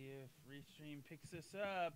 see if Restream picks this up.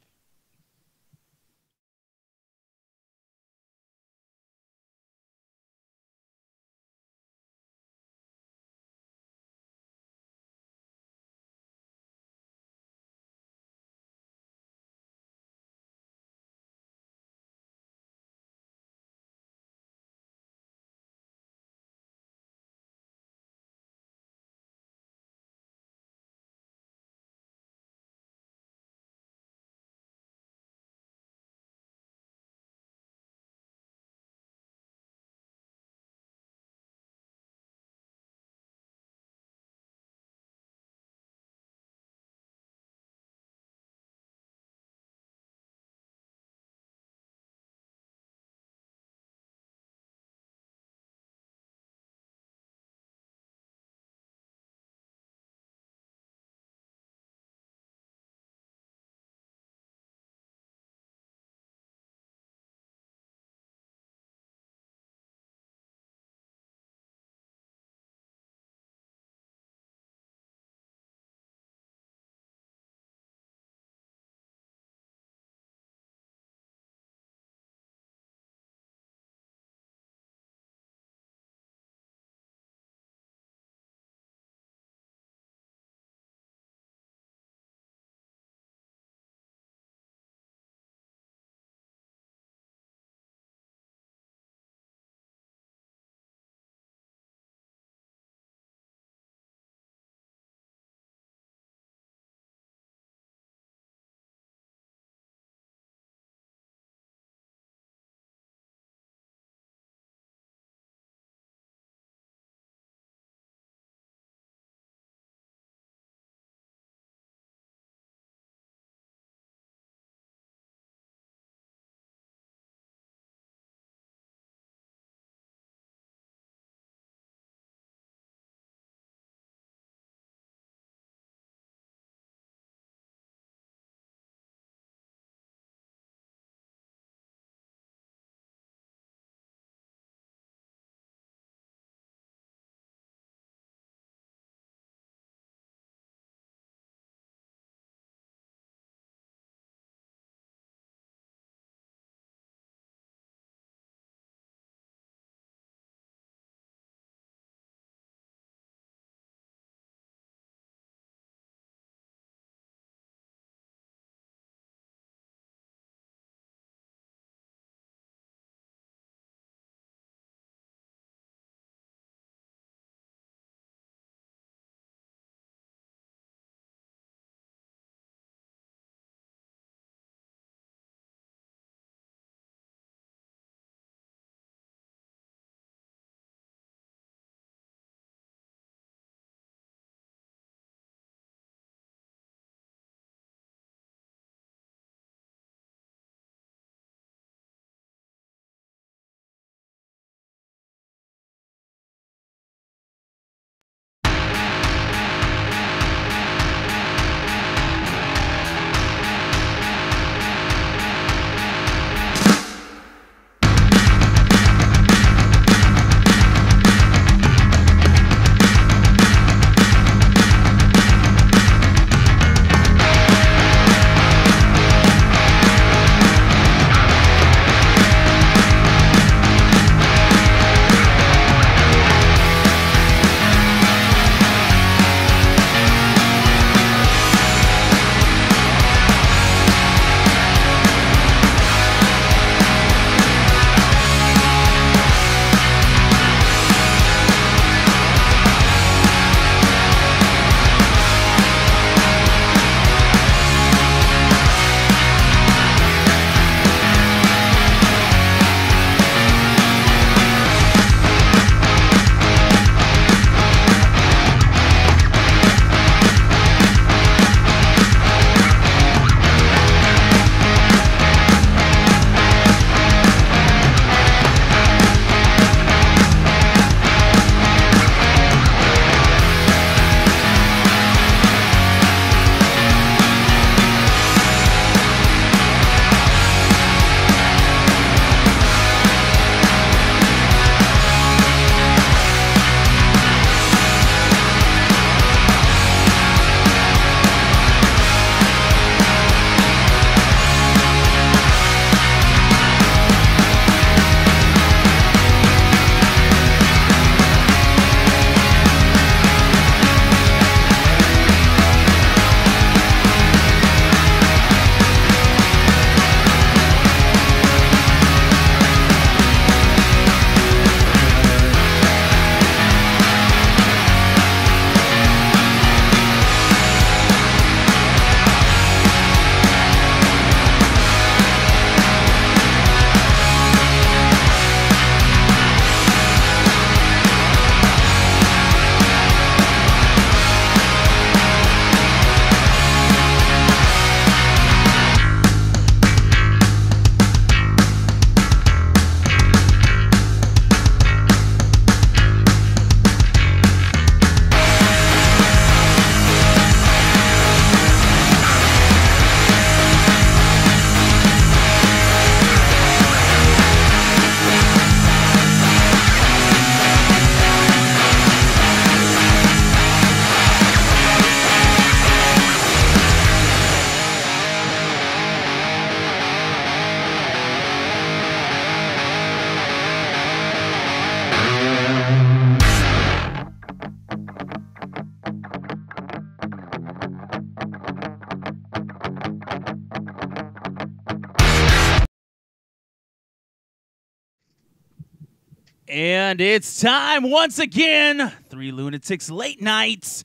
And it's time once again. 3 Lunatics Late Nights.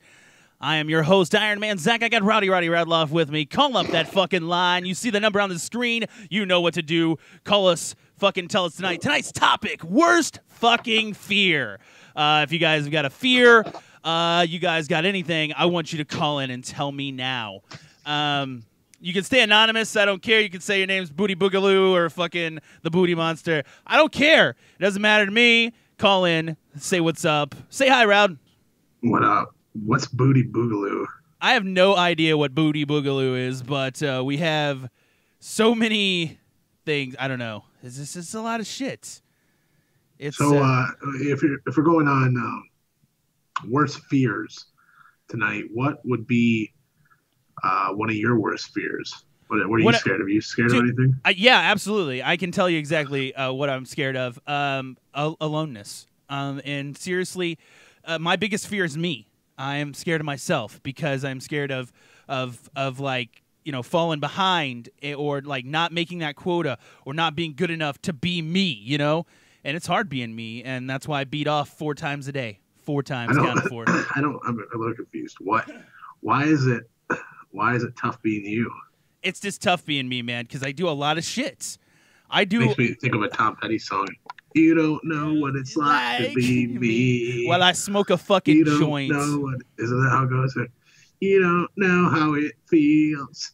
I am your host, Iron Man Zach. I got Rowdy Radloff with me. Call up that fucking line. You see the number on the screen. You know what to do. Call us. Fucking tell us tonight. Tonight's topic, worst fucking fear. If you guys have got a fear, you guys got anything, I want you to call in and tell me now. You can stay anonymous. I don't care. You can say your name's Booty Boogaloo or fucking the Booty Monster. I don't care. It doesn't matter to me. Call in. Say what's up. Say hi, Rowd. What up? What's Booty Boogaloo? I have no idea what Booty Boogaloo is, but we have so many things. I don't know. It's just a lot of shit. It's, so if we're going on worst fears tonight, what would be one of your worst fears? What are you scared of? Are you scared of anything? Yeah, absolutely. I can tell you exactly what I'm scared of. Aloneness. And seriously, my biggest fear is me. I am scared of myself because I'm scared of like, you know, falling behind or like not making that quota or not being good enough to be me, you know? And it's hard being me, and that's why I beat off 4 times a day. 4 times, count 4. I'm a little confused. Why is it tough being you? It's just tough being me, man, because I do a lot of shit. Makes me think of a Tom Petty song. You don't know what it's like to be me. While I smoke a fucking joint. Isn't that how it goes? You don't know how it feels.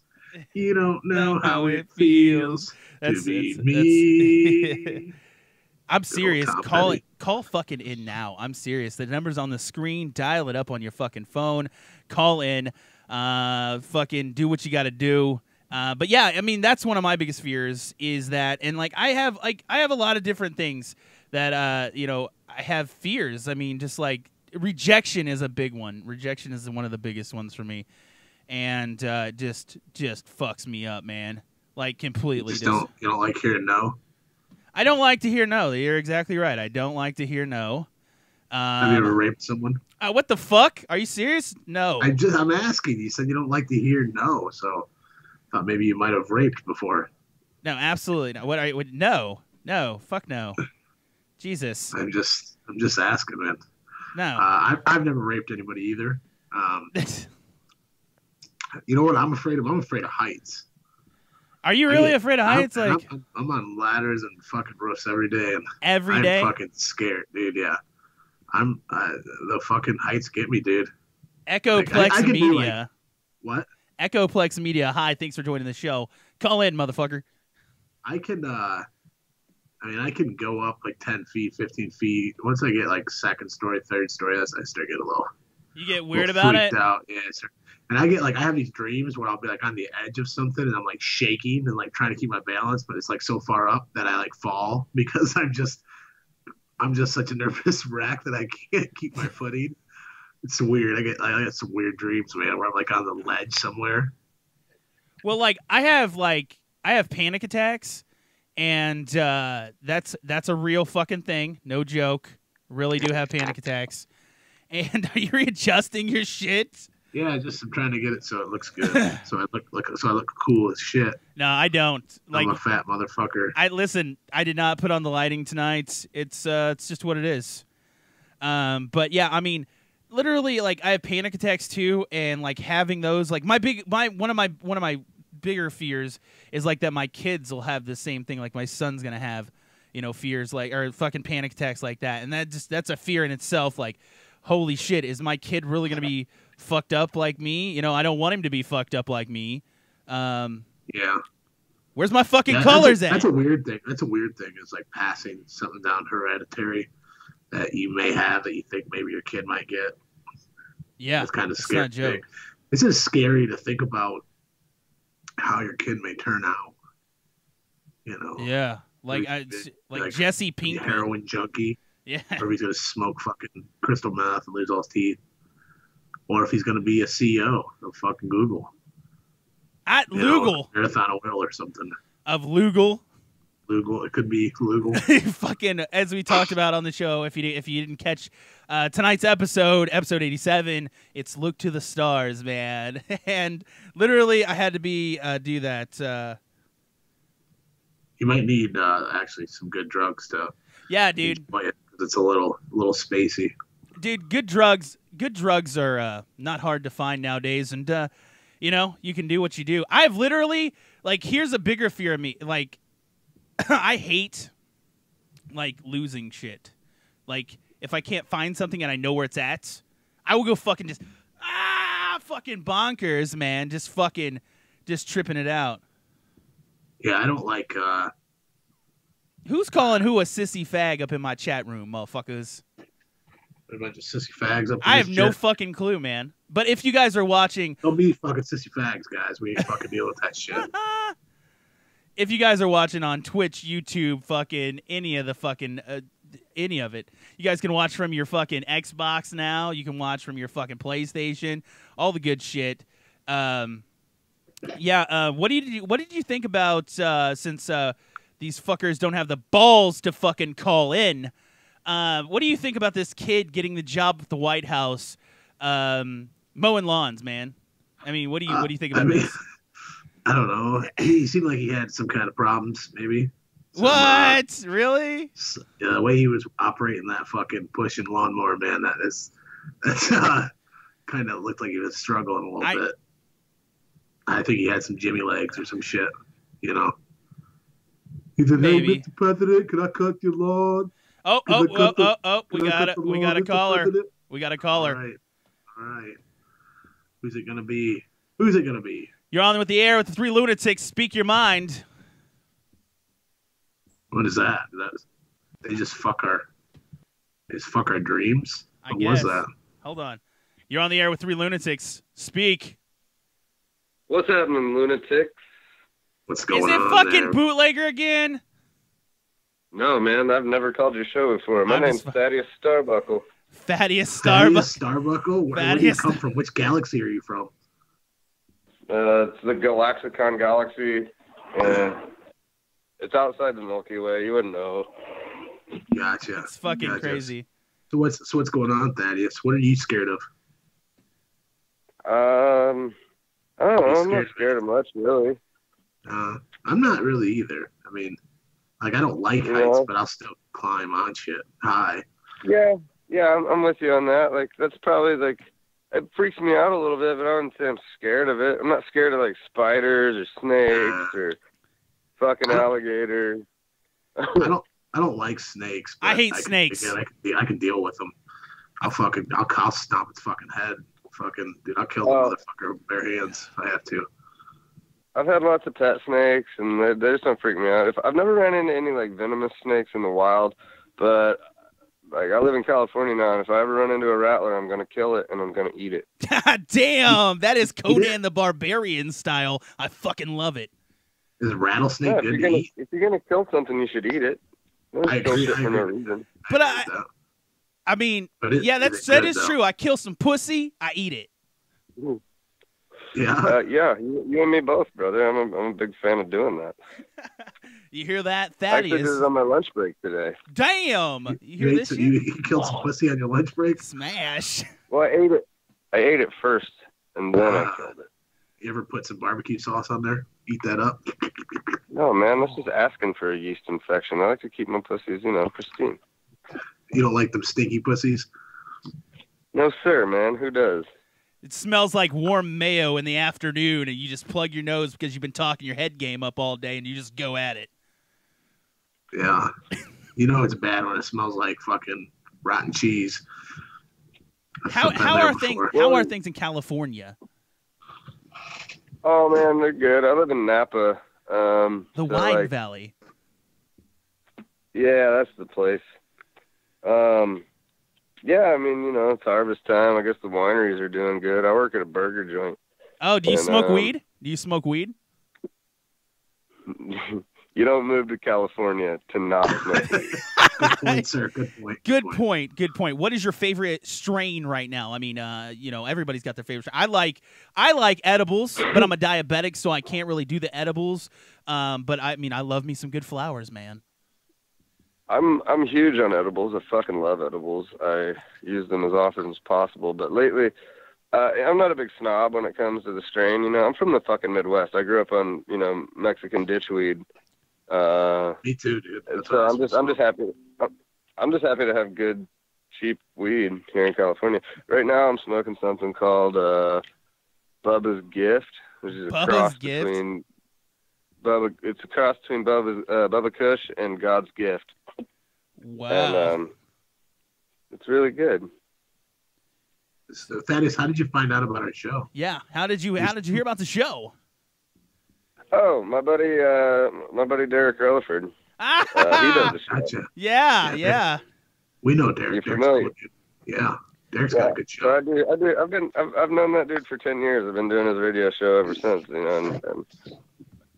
You don't know how it feels to be me. I'm serious. Call fucking in now. I'm serious. The number's on the screen. Dial it up on your fucking phone. Call in. Fucking do what you got to do. But yeah, I mean, that's one of my biggest fears is that, and like I have a lot of different things that you know, I have fears. I mean, just like rejection is a big one. Rejection is one of the biggest ones for me, and just fucks me up, man. Like completely. You don't like hearing no? I don't like to hear no. You're exactly right. I don't like to hear no. Have you ever raped someone? What the fuck? Are you serious? No. I'm asking. You said you don't like to hear no, so I thought maybe you might have raped before. No, absolutely not. What are you? No, fuck no. Jesus. I'm just asking, man. No. I've never raped anybody either. You know what I'm afraid of? I'm afraid of heights. Are you really afraid of heights? I'm on ladders and fucking roofs every day. And every day? I'm fucking scared, dude. Yeah. The fucking heights get me, dude. Echoplex Media. What? Echoplex Media. Hi, thanks for joining the show. Call in, motherfucker. I can go up like 10 feet, 15 feet. Once I get like second story, third story, I start getting a little. You get weird about it? Out. Yeah, and I have these dreams where I'll be like on the edge of something and I'm like shaking and like trying to keep my balance, but it's like so far up that I like fall because I'm just such a nervous wreck that I can't keep my footing. It's weird. I get some weird dreams, man, where I'm like on the ledge somewhere. Well, like I have panic attacks, and that's a real fucking thing. No joke. Really do have panic attacks. And are you readjusting your shit? Yeah, I'm trying to get it so it looks good. so I look cool as shit. No, I don't. I'm a fat motherfucker. I did not put on the lighting tonight. It's just what it is. But yeah, I mean, literally, like I have panic attacks too, and like having those, like one of my bigger fears is like that my kids will have the same thing. Like my son's gonna have, you know, fears like or fucking panic attacks like that, and that's a fear in itself. Like, holy shit, is my kid really gonna be fucked up like me? You know, I don't want him to be fucked up like me. Yeah. Where's my fucking colors at? That's a weird thing. That's a weird thing. It's like passing something down hereditary that you may have that you think maybe your kid might get. Yeah. It's kind of scary. It's just scary to think about how your kid may turn out. You know? Yeah. Like Jesse Pinkman. Heroin junkie. Yeah. Or if he's going to smoke fucking crystal meth and lose all his teeth. Or if he's going to be a CEO of fucking Google. At Lugal. Marathon Oil or something. Of Lugal. Lugal. It could be Lugal. Fucking, as we talked about on the show, if you didn't catch tonight's episode 87, it's Look to the Stars, man. And literally, I had to do that. You might need actually some good drugs to. Yeah, dude. Enjoy it, 'cause it's a little spacey. Dude, good drugs are not hard to find nowadays, and you can do what you do. I've literally, like, here's a bigger fear of me, like. I hate, like, losing shit. Like, if I can't find something and I know where it's at, I will go fucking fucking bonkers, man. Just tripping it out. Yeah, I don't like. Who's calling who a sissy fag up in my chat room, motherfuckers? A bunch of sissy fags up. I have no fucking clue, man. But if you guys are watching, don't be fucking sissy fags, guys. We ain't fucking deal with that shit. If you guys are watching on Twitch, YouTube, fucking any of it, you guys can watch from your fucking Xbox now. You can watch from your fucking PlayStation, all the good shit. What did you think about since these fuckers don't have the balls to fucking call in? What do you think about this kid getting the job at the White House, mowing lawns, man? I mean, what do you think about this? I don't know. He seemed like he had some kind of problems, maybe. What? Really? Yeah, the way he was operating that fucking pushing lawnmower, man, that's kind of looked like he was struggling a little bit. I think he had some Jimmy legs or some shit, He said, "Hey, Mr. President, can I cut your lawn?" Oh! We got a caller. We got a caller. All right. Who's it gonna be? You're on with the air with the three lunatics. Speak your mind. What is that? They just fuck our dreams? What was that? Hold on. You're on the air with three lunatics. Speak. What's happening, lunatics? What's going on? Is it fucking bootlegger again? No, man. I've never called your show before. My name's Thaddeus Starbuckle. Thaddeus Starbuckle? Where do you come from? Which galaxy are you from? It's the Galaxicon Galaxy, and it's outside the Milky Way. You wouldn't know. Gotcha. It's fucking crazy. So what's going on, Thaddeus? What are you scared of? I don't know. I'm not scared of much, really. I'm not really either. I mean, like, I don't like heights, but I'll still climb on shit high. Yeah, I'm with you on that. Like, that's probably, like, it freaks me out a little bit, but I wouldn't say I'm scared of it. I'm not scared of, like, spiders or snakes or fucking alligators. I don't like snakes. But I hate snakes. I can deal with them. I'll stomp its fucking head. Dude, I'll kill the motherfucker with bare hands if I have to. I've had lots of pet snakes, and they just don't freak me out. I've never ran into any, like, venomous snakes in the wild, but, like, I live in California now, and if I ever run into a rattler, I'm going to kill it, and I'm going to eat it. God damn! That is Conan the Barbarian style. I fucking love it. Is a rattlesnake good to eat? If you're going to kill something, you should eat it. I agree. For no reason. But I mean, that is true. I kill some pussy, I eat it. Ooh. Yeah. You and me both, brother. I'm a big fan of doing that. You hear that, Thaddeus? I did it on my lunch break today. Damn! You hear this shit? You killed some pussy on your lunch break? Smash! Well, I ate it first, and then I killed it. You ever put some barbecue sauce on there? Eat that up? No, man. That's just asking for a yeast infection. I like to keep my pussies, pristine. You don't like them stinky pussies? No, sir, man. Who does? It smells like warm mayo in the afternoon, and you just plug your nose because you've been talking your head game up all day, and you just go at it. Yeah. It's bad when it smells like fucking rotten cheese. How are things in California? Oh, man, they're good. I live in Napa. The Wine Valley. Yeah, that's the place. Yeah, I mean, it's harvest time. I guess the wineries are doing good. I work at a burger joint. Oh, do you smoke weed? Do you smoke weed? You don't move to California to not smoke weed. Good point, sir. Good point. Good point. What is your favorite strain right now? I mean, everybody's got their favorite strain. I like edibles, but I'm a diabetic, so I can't really do the edibles. But I mean, I love me some good flowers, man. I'm huge on edibles. I fucking love edibles. I use them as often as possible. But lately, I'm not a big snob when it comes to the strain. I'm from the fucking Midwest. I grew up on Mexican ditchweed. Me too, dude. So I'm just happy. I'm just happy to have good, cheap weed here in California. Right now, I'm smoking something called Bubba's Gift, which is a cross between Bubba. It's a cross between Bubba Kush and God's Gift. Wow. And it's really good. So, Thaddeus, how did you find out about our show? Yeah, how did you hear about the show? Oh, my buddy Derek Rutherford. He does the show. Gotcha. Yeah. We know Derek. You're familiar. Yeah, Derek's got a good show. So I do. I've known that dude for 10 years. I've been doing his radio show ever since. And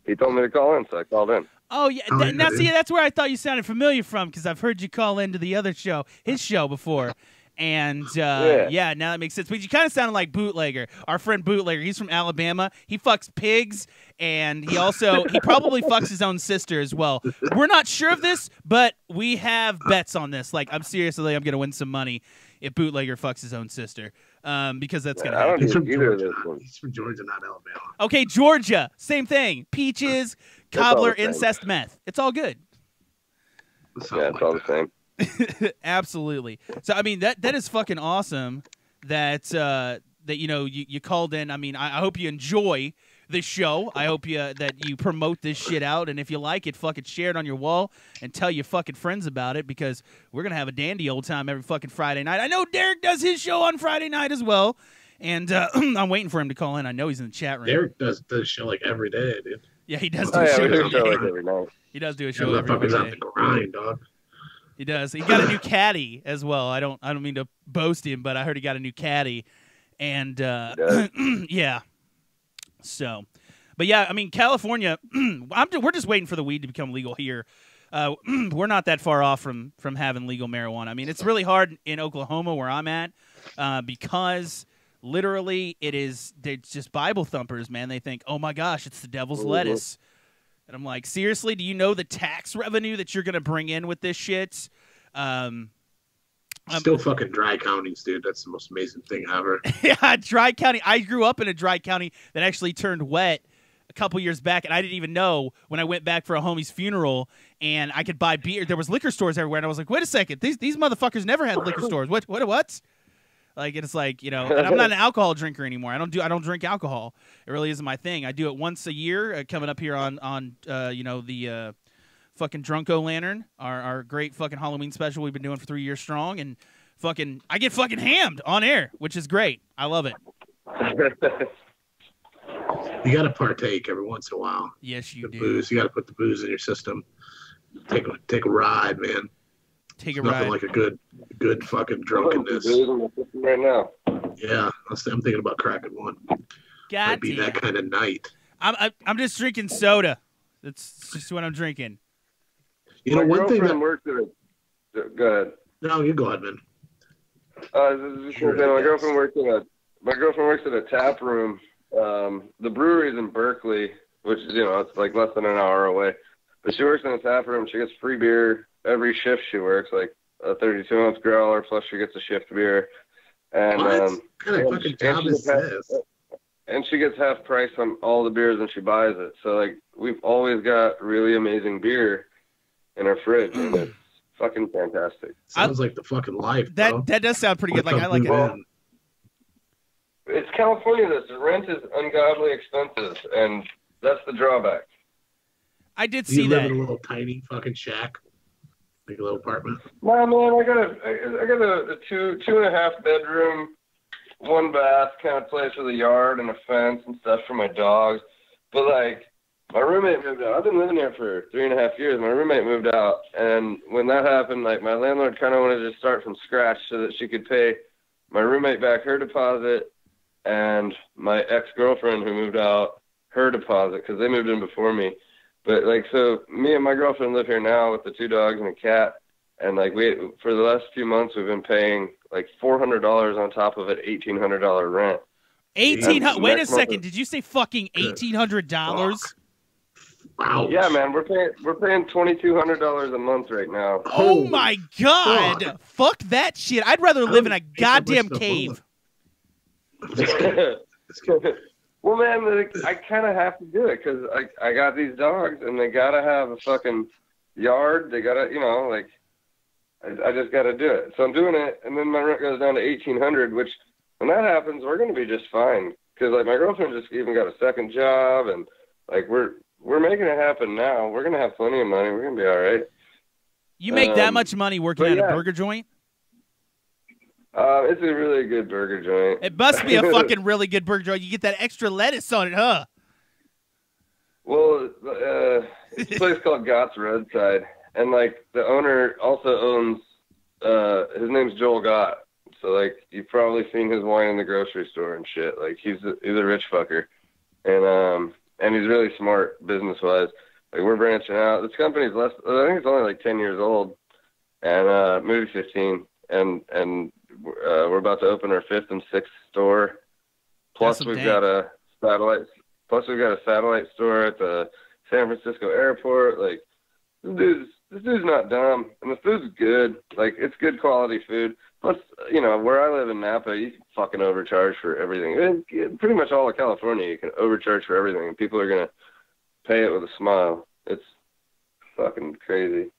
he told me to call in, so I called in. Oh yeah. Now see, that's where I thought you sounded familiar from, because I've heard you call into the other show, his show before. And yeah, now that makes sense. But you kind of sounded like Bootlegger, our friend Bootlegger. He's from Alabama. He fucks pigs, and he probably fucks his own sister as well. We're not sure of this, but we have bets on this. Like, I'm seriously, I'm gonna win some money if Bootlegger fucks his own sister, because that's gonna happen. He's from Georgia. He's from Georgia, not Alabama. Okay, Georgia, same thing. Peaches, cobbler, incest, meth. It's all good. It's all the same. Absolutely. So I mean that is fucking awesome that you called in. I mean, I hope you enjoy this show. I hope that you promote this shit out, and if you like it, fucking share it on your wall and tell your fucking friends about it, because we're gonna have a dandy old time every fucking Friday night. I know Derek does his show on Friday night as well, and I'm waiting for him to call in. I know he's in the chat room. Derek does the show like every day, dude. Yeah, he does do a show every night. He does do a show every day. On the grind, dog. He does. He got a new caddy as well. I don't mean to boast him, but I heard he got a new caddy, and yeah. So, but yeah, I mean, California. We're just waiting for the weed to become legal here. We're not that far off from having legal marijuana. I mean, it's really hard in Oklahoma where I'm at, because literally they're just Bible thumpers, man. They think, oh my gosh, it's the devil's lettuce. And I'm like, seriously, do you know the tax revenue that you're going to bring in with this shit? Still fucking dry counties, dude. That's the most amazing thing ever. Yeah, dry county. I grew up in a dry county that actually turned wet a couple years back, and I didn't even know when I went back for a homie's funeral, and I could buy beer. There was liquor stores everywhere, and I was like, wait a second. These motherfuckers never had liquor stores. What? Like, it's like, and I'm not an alcohol drinker anymore. I don't drink alcohol. It really isn't my thing. I do it once a year, coming up here on the fucking Drunko Lantern, our great fucking Halloween special we've been doing for 3 years strong, and I get fucking hammed on air, which is great. I love it. You got to partake every once in a while. Yes, you do. Booze. You got to put the booze in your system. Take a ride, man. Take a Nothing ride. like a good fucking drunkenness. Right now. Yeah, I'm thinking about cracking one. Might be that kind of night. I'm just drinking soda. That's just what I'm drinking. One thing that worked at a. Go ahead. No, you go ahead, man. My girlfriend works at a tap room. The brewery's in Berkeley, which is it's like less than an hour away. But she works in a tap room. She gets free beer every shift she works, like a 32-ounce growler, plus she gets a shift beer. And what kind of fucking job is this? And she gets half price on all the beers when she buys it. So like we've always got really amazing beer in our fridge, and it's fucking fantastic. Sounds like the fucking life, bro. That does sound pretty good. Like, I like it. It's California. The rent is ungodly expensive, and that's the drawback. I did see you that. live in a little tiny fucking shack, like a little apartment. No, man, I got a 2.5 bedroom, 1 bath kind of place with a yard and a fence and stuff for my dogs. But like, my roommate moved out. I've been living here for 3.5 years. My roommate moved out, and when that happened, like my landlord kind of wanted to start from scratch so that she could pay my roommate back her deposit and my ex-girlfriend who moved out her deposit because they moved in before me. But like, so me and my girlfriend live here now with the 2 dogs and a cat, And like for the last few months, we've been paying like $400 on top of it, $1,800 rent. Wait a second. Did you say fucking $1,800? Wow. Yeah, man, we're paying $2,200 a month right now. Oh my god! Fuck that shit. I'd rather live in a goddamn cave. Well, man, I kind of have to do it because I got these dogs and they gotta have a fucking yard. They gotta, you know, like I just gotta do it. So I'm doing it, and then my rent goes down to $1,800. Which, when that happens, we're gonna be just fine. Because like my girlfriend just even got a second job, and like we're making it happen now. We're gonna have plenty of money. We're gonna be all right. You make that much money working at a burger joint? It's a really good burger joint. It must be a fucking really good burger joint. You get that extra lettuce on it, huh? Well, it's a place called Gott's Roadside, and like the owner also owns. His name's Joel Gott. So like you've probably seen his wine in the grocery store and shit. Like he's a rich fucker, and he's really smart business wise. Like we're branching out. This company's I think it's only like 10 years old, and maybe 15, and we're about to open our 5th and 6th store. Plus we've got a satellite store at the San Francisco airport. Like this dude's not dumb, and the food's good. Like it's good quality food. Plus, you know, where I live in Napa, you can fucking overcharge for everything. Pretty much all of California, you can overcharge for everything, and people are gonna pay it with a smile. It's fucking crazy.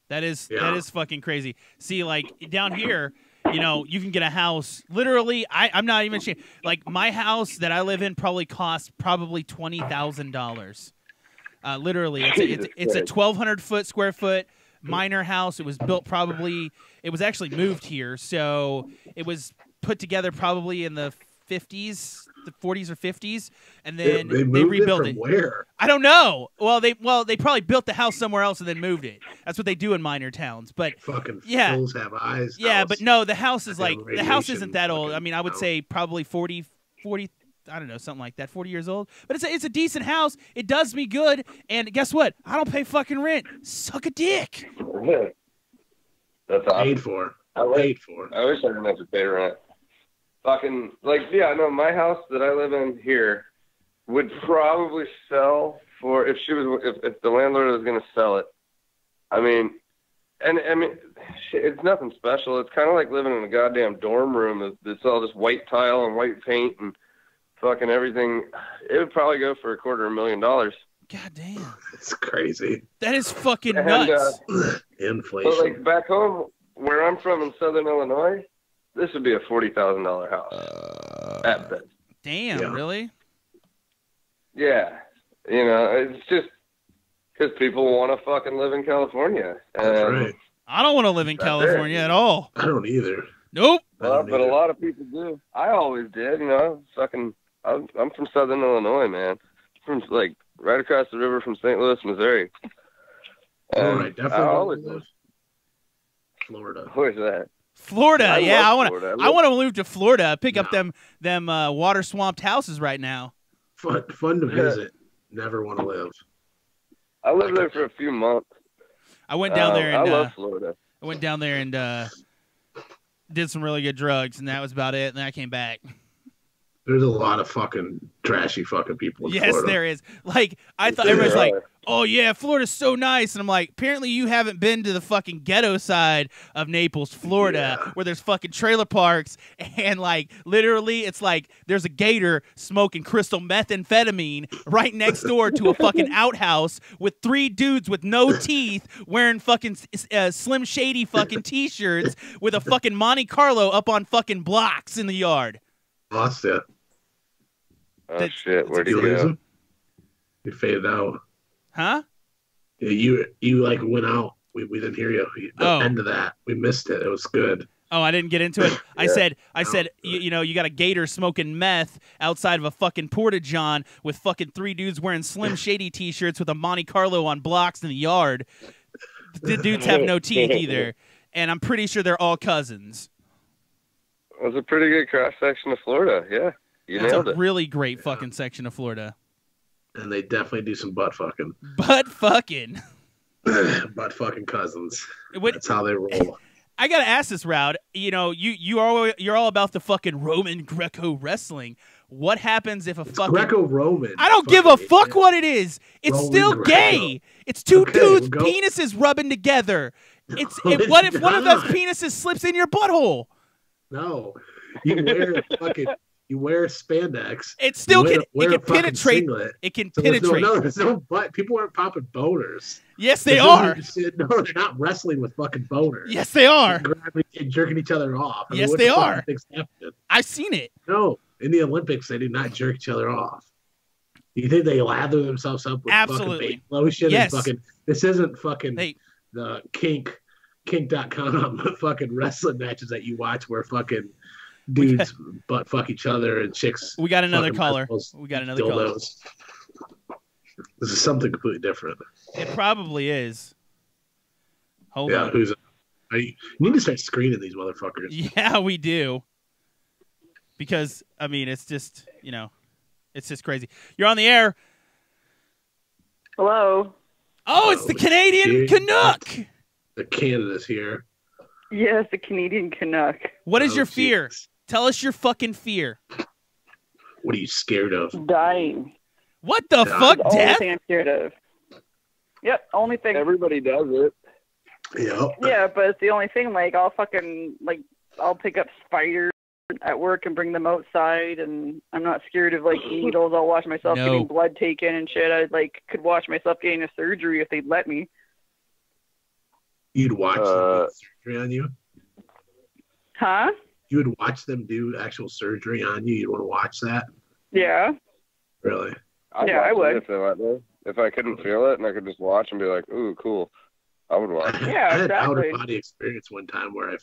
That is fucking crazy. See, like down here, you know, you can get a house. Literally, I'm not even sure. Like my house that I live in probably costs $20,000. Literally, it's a 1,200 square foot minor house. It was built it was actually moved here, so it was put together probably in the 50s, the 40s or 50s, and then they rebuilt it. Where? I don't know. Well, they probably built the house somewhere else and then moved it. That's what they do in minor towns. But fucking yeah, fools have eyes. Yeah, but no, the house is the house isn't that old. I mean, I would say probably 40. I don't know, something like that, 40 years old. But it's a decent house. It does me good. And guess what? I don't pay fucking rent. Suck a dick. That's awesome. Paid for. I wish I didn't have to pay rent. Fucking, like, yeah, no, my house that I live in here would probably sell for, if the landlord was going to sell it. I mean, it's nothing special. It's kind of like living in a goddamn dorm room. It's all just white tile and white paint and fucking everything. It would probably go for $250,000. God damn. That's crazy. That is fucking nuts. Inflation. But like back home where I'm from in Southern Illinois, this would be a $40,000 house at best. Damn, really? Yeah. You know, it's just because people want to fucking live in California. That's right. I don't want to live in California at all. I don't either. Nope. Well, but a lot of people do. I always did, you know. I'm from Southern Illinois, man. From like right across the river from St. Louis, Missouri. All right, definitely. Florida. Where's that? Florida, I want to move to Florida. Pick up them water swamped houses right now. Fun to visit. Never want to live. I lived there for a few months. I went down there and I love Florida. I went down there and did some really good drugs, and that was about it. And then I came back. There's a lot of fucking trashy fucking people in Florida. Yes, there is. Like, I thought everybody's like, oh, yeah, Florida's so nice. And I'm like, apparently you haven't been to the fucking ghetto side of Naples, Florida, where there's fucking trailer parks. And, like, literally, it's like there's a gator smoking crystal methamphetamine right next door to a fucking outhouse with 3 dudes with no teeth wearing fucking Slim Shady fucking T-shirts with a fucking Monte Carlo up on fucking blocks in the yard. Lost it. Oh, shit. Where'd he go? You faded out. Huh? Yeah, you like went out. We didn't hear you. The end of that. We missed it. It was good. Oh, I didn't get into it. I said, you know, you got a gator smoking meth outside of a fucking porta-john with fucking 3 dudes wearing Slim Shady T-shirts with a Monte Carlo on blocks in the yard. The dudes have no teeth either. And I'm pretty sure they're all cousins. It was a pretty good cross-section of Florida, yeah. That's nailed a it. really great fucking section of Florida. And they definitely do some butt fucking. Butt fucking. But fucking cousins. What- That's how they roll. I gotta ask this, Rowd. You know, you're all about the fucking Roman Greco wrestling. What happens if a It's fucking Greco-Roman. I don't give a fucking fuck idiot. what it is. It's Roman still Greco. gay. It's two Okay, dudes' well, go- penises rubbing together. it's What if one of those not. penises slips in your butthole? No, you wear spandex. It still wear, can. wear It a can fucking penetrate. singlet. It can So penetrate. there's no butt. People aren't popping boners. Yes, they This are. isn't- No, they're not wrestling with fucking boners. Yes, they are. They're grabbing and jerking each other off. Yes, what they the fuck are. do you think's happening? I've seen it. No, in the Olympics, they do not jerk each other off. You think they lather themselves up with Absolutely. fucking baby lotion? Yes. And fucking, this isn't fucking Hey, the kink.com fucking wrestling matches that you watch where fucking dudes butt fuck each other and chicks. we got another fucking caller. wrestles We got another caller. dildos. This is something completely different. It probably is. Hold Yeah, on. you need to start screening these motherfuckers. Yeah, we do. Because I mean, it's just it's just crazy. You're on the air. Hello. Oh, it's the Canadian shit. Canuck. The Canada's here. Yes, the Canadian Canuck. What is Oh, your fear? Jesus. Tell us your fucking fear. What are you scared of? Dying. What the Yeah. fuck, The only Death? thing I'm scared of. Yep, only thing. Everybody does it. Yep. Yeah, but it's the only thing. Like, I'll pick up spiders at work and bring them outside, and I'm not scared of like needles. I'll watch myself No. getting blood taken and shit. I could watch myself getting a surgery if they'd let me. You'd watch them do surgery on you? Huh? You would watch them do actual surgery on you? You'd want to watch that? Yeah. Really? Yeah, I would. If they let me. If I couldn't feel it and I could just watch and be like, "Ooh, cool," I would watch. Yeah, I had exactly. out-of-body experience one time where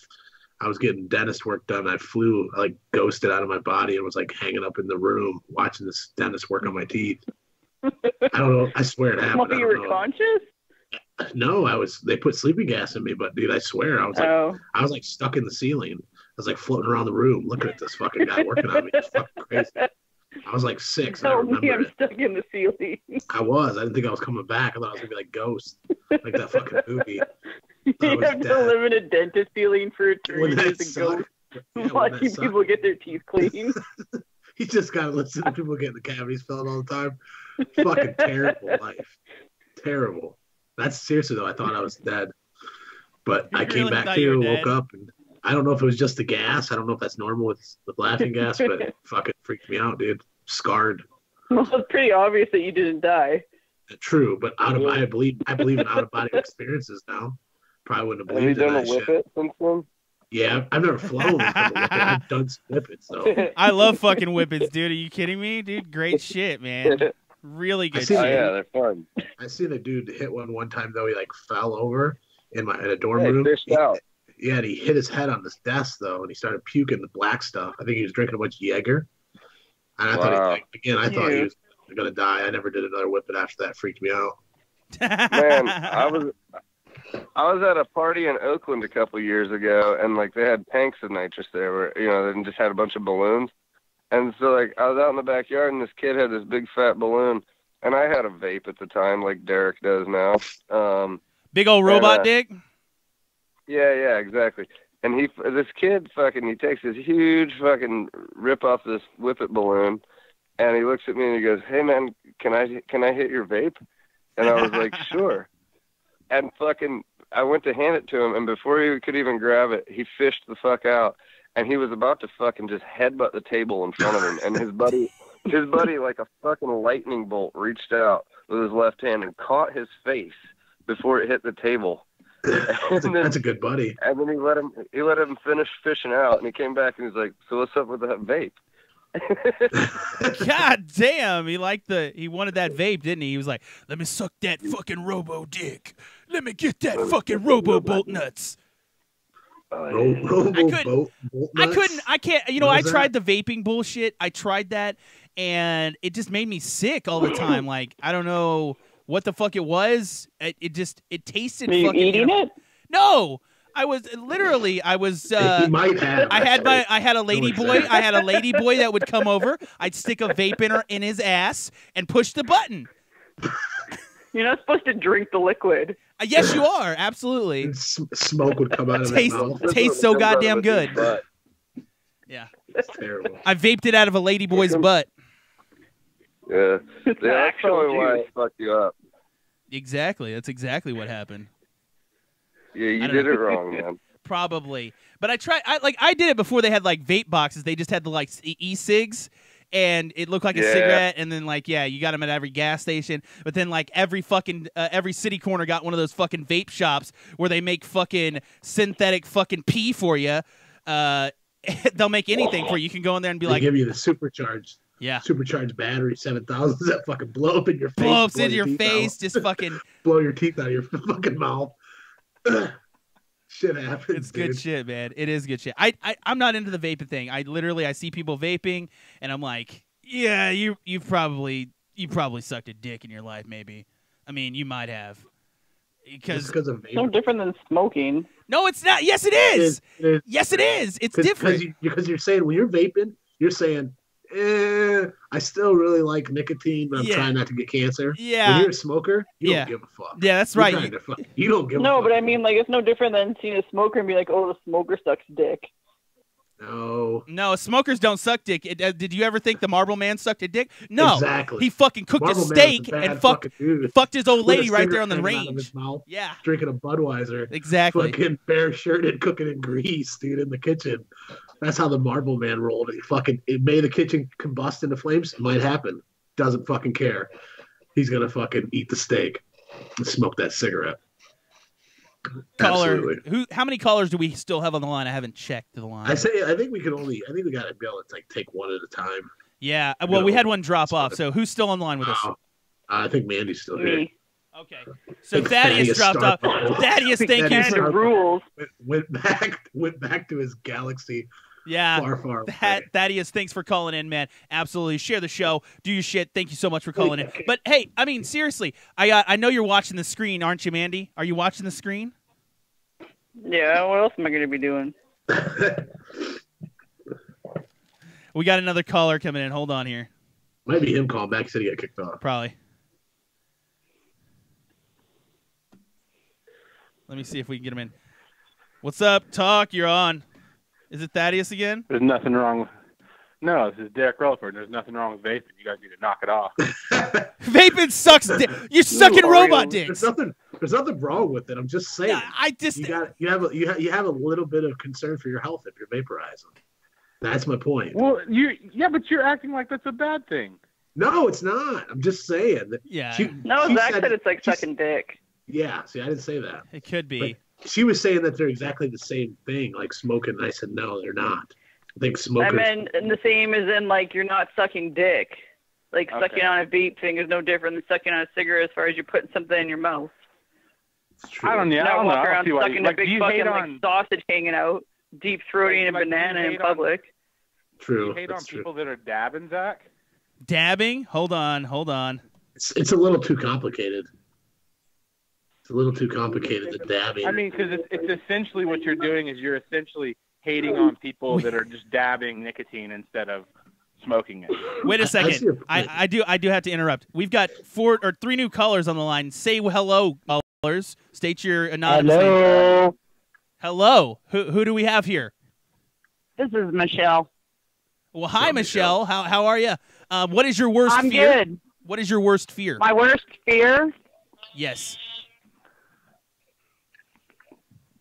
I was getting dentist work done. I flew, like, ghosted out of my body and was, like, hanging up in the room watching this dentist work on my teeth. I don't know. I swear it happened. Well, I you don't were know. conscious? No, they put sleeping gas in me, but, dude, I swear, I Oh. was, like, stuck in the ceiling. I was, like, floating around the room looking at this fucking guy working on me. It's fucking crazy. I was, like, 6. I Tell me remember I'm it. stuck in the ceiling. I didn't think I was coming back. I thought I was going to be like Ghost, like that fucking movie. You was have to dead. live in a dentist ceiling for When eternity that as a sucked. ghost, Yeah, when watching that people sucked. get their teeth cleaned. You just gotta listen to people getting the cavities filled all the time. Fucking terrible life. Terrible. That's seriously though. I thought I was dead, but I You came really back thought you to, were woke dead? up, and I don't know if it was just the gas. I don't know if that's normal with laughing gas, but it fucking freaked me out, dude. Scarred. Well, it's pretty obvious that you didn't die. True, but I believe in out of body experiences now. Probably wouldn't have Have you believed in done a that whip shit. it since then? Yeah, I've never flown. From a whippet. I've done some whippets though. I love fucking whippets, dude. Are you kidding me, dude? Great shit, man. Really good see Oh shit. yeah, they're fun. I seen a dude hit one time though. He like fell over in a dorm Hey, room. fished out. Yeah, and he hit his head on this desk though, and he started puking the black stuff. I think he was drinking a bunch of Jaeger. And I Wow. thought I thought he Yeah. was gonna die. I never did another whippet after that. Freaked me out. Man, I was at a party in Oakland a couple years ago, and like they had tanks of nitrous there, where they just had a bunch of balloons, and so like I was out in the backyard, and this kid had this big fat balloon, and I had a vape at the time, like Derek does now. Big old robot uh, dick. Yeah, exactly. And this kid he takes this huge fucking rip off this whippet balloon, and he looks at me and he goes, "Hey man, can I hit your vape?" And I was like, "Sure." And I went to hand it to him, and before he could even grab it, he fished the fuck out, and he was about to fucking just headbutt the table in front of him, and his buddy, like a fucking lightning bolt, reached out with his left hand and caught his face before it hit the table. That's a good buddy. And then he let him finish fishing out, and he came back and he's like, "So what's up with that vape?" God damn, he wanted that vape, didn't he? He was like, "Let me suck that fucking robo dick. Let me get that fucking robo bolt nuts." Robo couldn't- bolt nuts? I can't, What I is tried that? the vaping bullshit. I tried that, and it just made me sick all the time. Like, I don't know what the fuck it was. It tasted Are you fucking... eating it? No! I was... He might have. I had a No, lady boy. exactly. I had a lady boy that would come over. I'd stick a vape in his ass and push the button. You're not supposed to drink the liquid. Yes, you are. Absolutely. And smoke would come out of his mouth. Tastes so goddamn good. But Yeah. It's terrible. I vaped it out of a ladyboy's butt. yeah, It's that's actual probably why juice. it fucked you up. Exactly. That's exactly what happened. Yeah, you don't did know. it wrong, man. Probably. But I did it before they had like vape boxes. They just had the like e-cigs and it looked like a Yeah. cigarette and then like you got them at every gas station. But then like every fucking every city corner got one of those fucking vape shops where they make fucking synthetic fucking pee for you. They'll make anything for you. You can go in there and be They like give you the supercharged battery 7000s that fucking blow up in your face. blow ups blow into your teeth face, out, just fucking blow your teeth out of your fucking mouth. Shit happens. it's good dude. shit, man. It is good shit. I'm not into the vaping thing. I see people vaping and I'm like, yeah, you probably sucked a dick in your life, maybe. I mean, you might have. Just Because of It's no vapor. different than smoking. no, it's not. Yes, it is. It is. Yes, it is. It's different. Because you're saying when you're vaping, you're saying, I still really like nicotine, but I'm Yeah. trying not to get cancer. Yeah. When you're a smoker, you Yeah. don't give a fuck. Yeah, that's You're right. trying to fuck- You don't give a No, fuck. but I mean, like, it's no different than seeing a smoker and be like, oh, the smoker sucks dick. No. No, smokers don't suck dick. Did you ever think the Marble Man sucked a dick? No. Exactly. He fucking cooked Marble a Man is steak bad and fucking dude. fucked his old With a lady right there cigarette on the hanging out of range. his mouth, Yeah, drinking a Budweiser. exactly. Fucking bare shirted, cooking in grease, dude, in the kitchen. That's how the Marble Man rolled. It made the kitchen combust into flames. It might happen. Doesn't fucking care. He's gonna fucking eat the steak and smoke that cigarette. Caller, Absolutely. how many callers do we still have on the line? I haven't checked the line. I think we gotta be able to like take one at a time. Yeah, well, we No. had one drop off. So who's still on the line with us? I think Mandy's still here. Me. Okay, so Think Thaddeus dropped off. Starbucks. Thaddeus, thank you. Thaddeus For, And rules. Went back to his galaxy yeah, far away. Thaddeus, thanks for calling in, man. Absolutely, share the show, do your shit. Thank you so much for calling in. But hey, I mean, seriously, I know you're watching the screen, aren't you, Mandy? Are you watching the screen? Yeah, what else am I going to be doing? We got another caller coming in. Hold on here, Might be him calling back. He said he got kicked off. probably. Let me see if we can get him in. What's up? Talk. You're on. Is it Thaddeus again? There's nothing wrong with. No, this is Derek Rutherford. There's nothing wrong with vaping. You guys need to knock it off. Vaping sucks. You're sucking robot dicks. There's nothing wrong with it. I'm just saying. Yeah, I just. You have a little bit of concern for your health if you're vaporizing. That's my point. Well, but you're acting like that's a bad thing. No, it's not. I'm just saying that. Yeah, No, she Zach said it's like she- sucking dick. Yeah, see, I didn't say that. it could be. But she was saying that they're exactly the same thing, like smoking. And I said no, they're not. I think I smokers. meant in the same as in, like, you're not sucking dick. Like, Okay. sucking on a vape thing is no different than sucking on a cigarette as far as you're putting something in your mouth. It's true. I don't know. I Not don't know. walk I don't around see why. sucking Like, a do big you fucking hate like, on? sausage hanging out, deep throating a Like, do you banana in hate on- public. Do True. you hate on That's true. people that are dabbing, Zach? Dabbing? Hold on. It's a little too complicated. It's a little too complicated, the dabbing. I mean, because it's essentially what you're doing is you're essentially hating on people that are just dabbing nicotine instead of smoking it. Wait a I see your second. point. I do have to interrupt. We've got 3 new callers on the line. Say hello, callers. State your anonymous name. Hello. Hello. Who do we have here? This is Michelle. Well, hi, Hello, Michelle. How are you? What is your worst I'm fear? good. What is your worst fear? My worst fear? Yes.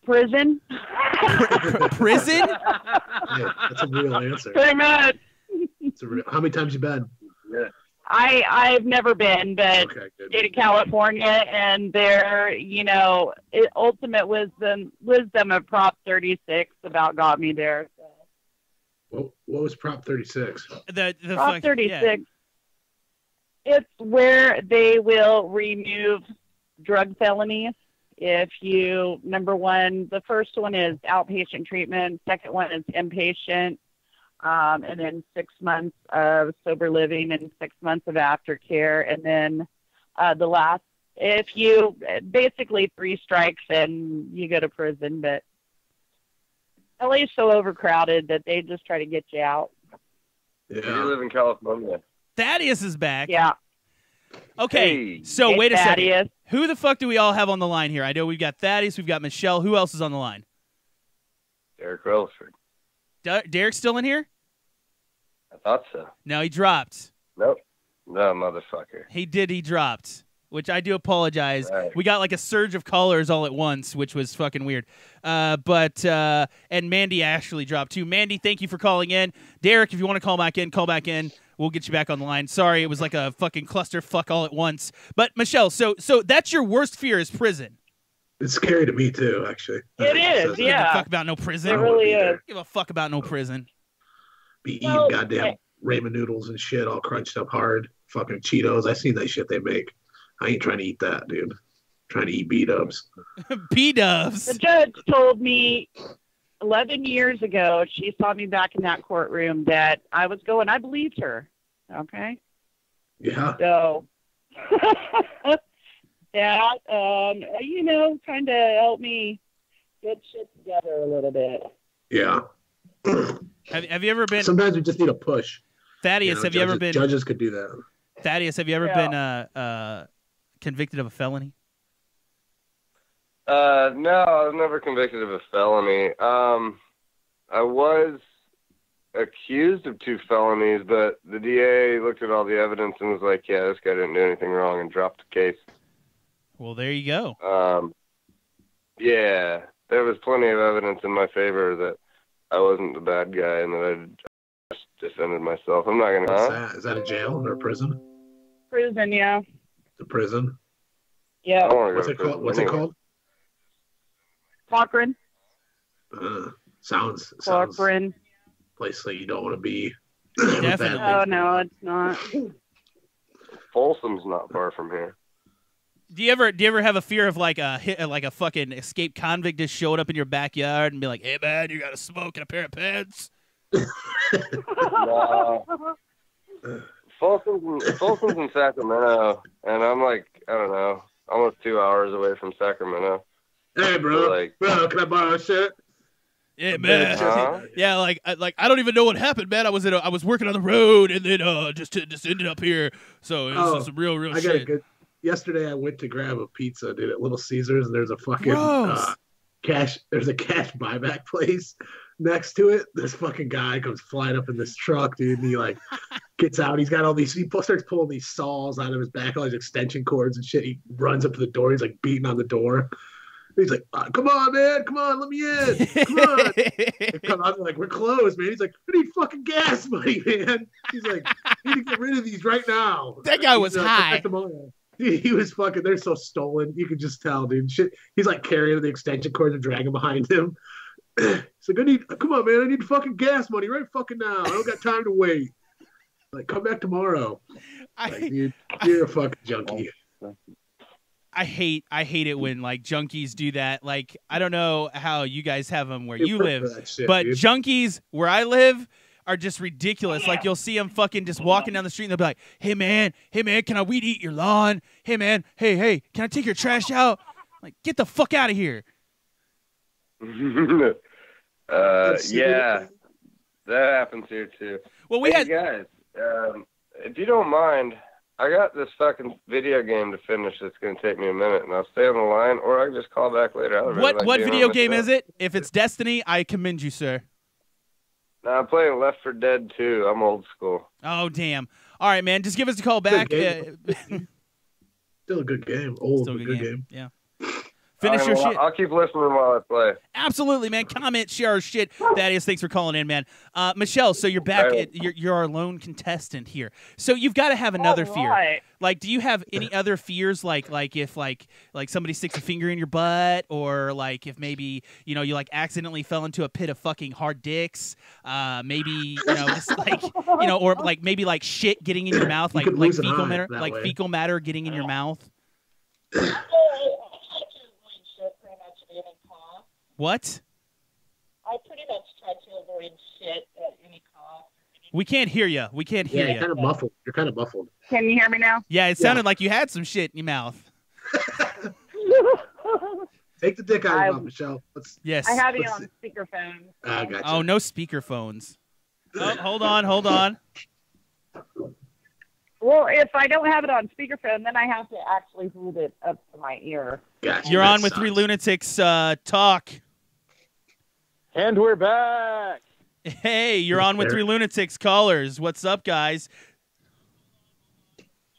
Prison. Prison? Hey, that's a real answer. Pretty much. How many times you been? I've never been, but Okay, good. state of California, and their, ultimate wisdom of Prop 36 about got me there. So. What was Prop 36? The Prop fuck- 36. yeah. It's where they will remove drug felonies. If you, number one, the first one is outpatient treatment. Second one is inpatient. And then 6 months of sober living and 6 months of aftercare. And then the last, if you, basically 3 strikes and you go to prison. But LA is so overcrowded that they just try to get you out. You Yeah. live in California. Thaddeus is back. Yeah. Okay. Hey. So Hey, wait a second. Thaddeus. Who the fuck do we all have on the line here? I know we've got Thaddeus, we've got Michelle. Who else is on the line? Derek Rutherford. Derek's still in here? I thought so. No, he dropped. Nope. No, motherfucker. He dropped, which I do apologize. Right. We got like a surge of callers all at once, which was fucking weird. And Mandy actually dropped too. Mandy, thank you for calling in. Derek, if you want to call back in, call back in. We'll get you back on the line. Sorry, it was like a fucking clusterfuck all at once. But Michelle, so that's your worst fear is prison. It's scary to me too, actually. It is, Give a yeah. fuck about no prison. It really is. Give a fuck about no prison. Be eating Well, goddamn ramen noodles and shit, all crunched up hard. Fucking Cheetos. I seen that shit they make. I ain't trying to eat that, dude. Trying to eat B-dubs. B-dubs. The judge told me 11 years ago, she saw me back in that courtroom, that I was going. I believed her. Okay? Yeah. So, that, kind of helped me get shit together a little bit. Yeah. Have you ever been Sometimes we just need a push. Thaddeus? Have you ever been Judges could do that. Thaddeus? Have you ever been convicted of a felony? No, I was never convicted of a felony. I was accused of 2 felonies, but the DA looked at all the evidence and was like, yeah, this guy didn't do anything wrong, and dropped the case. Well, there you go. Yeah, there was plenty of evidence in my favor that I wasn't the bad guy and that I just defended myself. I'm not going to... Is that a jail or a prison? Prison, yeah. The prison? Yeah. What's it called? What's it called? Cochran. Sounds Cochran. place that you don't want to be. Definitely. Oh, no, it's not. Folsom's not far from here. Do you ever have a fear of like a fucking escaped convict just showing up in your backyard and be like, "Hey man, you got a smoke and a pair of pants"? No. Folsom's in Sacramento, and I'm like, I don't know, almost 2 hours away from Sacramento. Hey, bro. Bro, can I borrow a shit? Yeah, man. Huh? Yeah, I don't even know what happened, man. I was working on the road and then just ended up here. So it's some real I shit. got yesterday I went to grab a pizza, dude, at Little Caesars, and there's a fucking cash buyback place next to it. This fucking guy comes flying up in this truck, dude, and he like gets out. He's got all these. He starts pulling these saws out of his back, all these extension cords and shit. He runs up to the door. He's like beating on the door. He's like, "Come on, man! Come on, let me in! Come on!" Come on, like, we're closed, man. He's like, "I need fucking gas money, man." He's like, "I need to get rid of these right now." That guy was high. He was fucking. They're so stolen. You could just tell, dude. Shit. He's like carrying the extension cords and dragging behind him. He's like, come on, man. I need fucking gas money right fucking now. I don't got time to wait. Like, come back tomorrow. Dude, you're a fucking junkie. I hate it when like junkies do that. Like, I don't know how you guys have them where you live, but dude, junkies where I live are just ridiculous. Like, you'll see them fucking just walking down the street and they'll be like, hey man, can I weed eat your lawn? Hey man, hey, can I take your trash out? Like, get the fuck out of here. Yeah, that happens here too. Well, guys, if you don't mind, I got this fucking video game to finish that's going to take me a minute, and I'll stay on the line, or I can just call back later. What video game is it? If it's Destiny, I commend you, sir. No, I'm playing Left 4 Dead 2. I'm old school. Oh, damn. All right, man. Just give us a call back. Still a good game. Still a good game. Yeah. Finish your shit. I'll keep listening while I play. Absolutely, man. Comment, share our shit. Thaddeus, thanks for calling in, man. Michelle, so you're back. You're our lone contestant here. So you've got to have another fear. Like, do you have any other fears? Like if like somebody sticks a finger in your butt, or like if maybe you like accidentally fell into a pit of fucking hard dicks. Maybe just like or like maybe like shit getting in your mouth, like fecal matter getting in your mouth. What? I pretty much try to avoid shit at any cost. We can't hear you. We can't hear you. You're kind of muffled. You're kind of muffled. Can you hear me now? Yeah, it sounded like you had some shit in your mouth. Take the dick out of your mouth, Michelle. Yes. I have you on speakerphone. I got you. Oh, no speakerphones. Oh, hold on. Well, if I don't have it on speakerphone, then I have to actually hold it up to my ear. Gotcha, You're that on with sucks. Three Lunatics talk. And we're back. Hey, you're on with Three Lunatics callers. What's up, guys?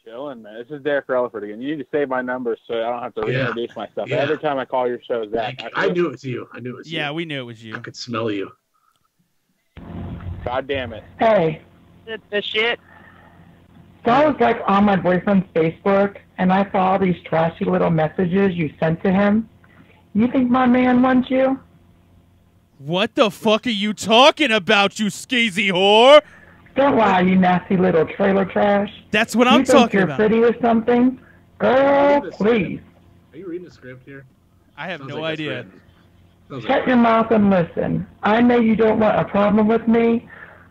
Chilling, man. This is Derek Relaford again. You need to save my number so I don't have to reintroduce myself. Yeah. Every time I call your show, Zach. I knew it was you. I knew it was you. Yeah, we knew it was you. I could smell you. God damn it. Hey, The shit. so I was like on my boyfriend's Facebook, and I saw all these trashy little messages you sent to him. You think my man wants you? What the fuck are you talking about, you skeezy whore? Don't lie, you nasty little trailer trash. That's what you I'm think talking you're about. pretty or something? Girl, please. Are you reading the script here? I have Sounds no like that's idea. written. Sounds like Shut your mouth and listen. I know you don't want a problem with me.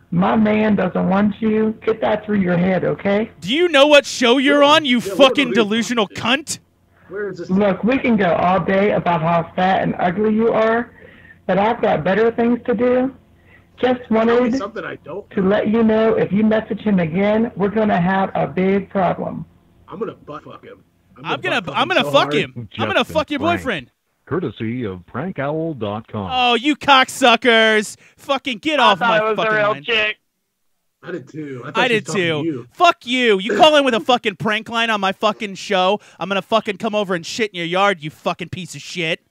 My man doesn't want you. Get that through your head, okay? Do you know what show you're on, you Yeah, fucking what are we delusional talking cunt? Where is this? Look, we can go all day about how fat and ugly you are, but I've got better things to do. Just Tell me wanted something I don't. to let you know if you message him again, we're going to have a big problem. I'm gonna butt fuck him. I'm gonna butt him so fuck hard. him. I'm gonna Justin fuck your Frank. boyfriend. Courtesy of prankowl.com. Oh, you cocksuckers! Fucking get I off my thought it was fucking a real line. chick. I did too. I did too. Fuck you. You call in with a fucking prank line on my fucking show. I'm gonna fucking come over and shit in your yard, you fucking piece of shit.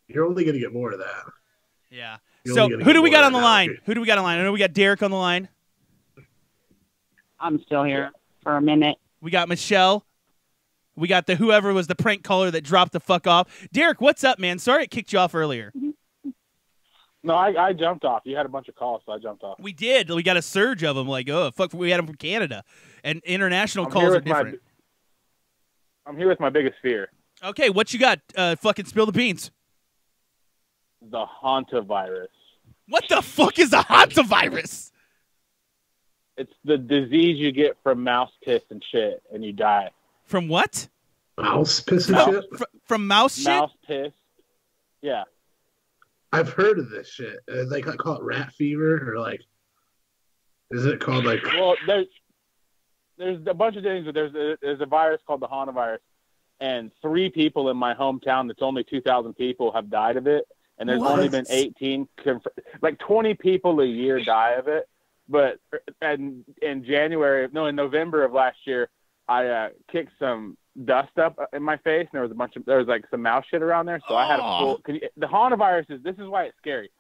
You're only gonna get more of that. Yeah. You're So only gonna who get do we more got of on the that line? now. Who do we got on the line? I know we got Derek on the line. I'm still here for a minute. We got Michelle. We got the whoever was the prank caller that dropped the fuck off. Derek, what's up, man? Sorry it kicked you off earlier. No, I jumped off. You had a bunch of calls, so I jumped off. We did. We got a surge of them. Like, oh, fuck, we had them from Canada. And international I'm calls here are with my- different. I'm here with my biggest fear, Okay, what you got? Fucking spill the beans. the hantavirus. What the fuck is a hantavirus? It's the disease you get from mouse piss and shit, and you die. From what? Mouse piss and Mouse- shit. From mouse shit? Mouse piss. Yeah. I've heard of this shit. They call it rat fever, or like, is it called like? Well, there's a bunch of things, but there's a virus called the hantavirus, and 3 people in my hometown, that's only 2,000 people, have died of it, and there's only What? been 18, like 20 people a year die of it. But in November of last year, I kicked some dust up in my face, and there was like some mouse shit around there, so I had a full. The hantavirus this is why it's scary.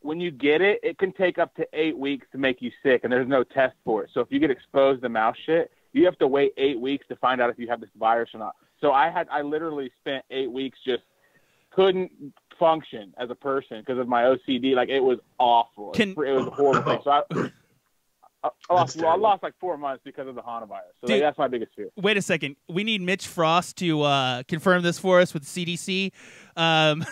When you get it, it can take up to 8 weeks to make you sick, and there's no test for it. So if you get exposed to mouse shit, you have to wait 8 weeks to find out if you have this virus or not. So I literally spent 8 weeks just couldn't function as a person because of my OCD. Like, it was awful. It was a horrible thing. So I lost like 4 months because of the hantavirus. So Dude, that's my biggest fear. Wait a second. We need Mitch Frost to confirm this for us with CDC. I'm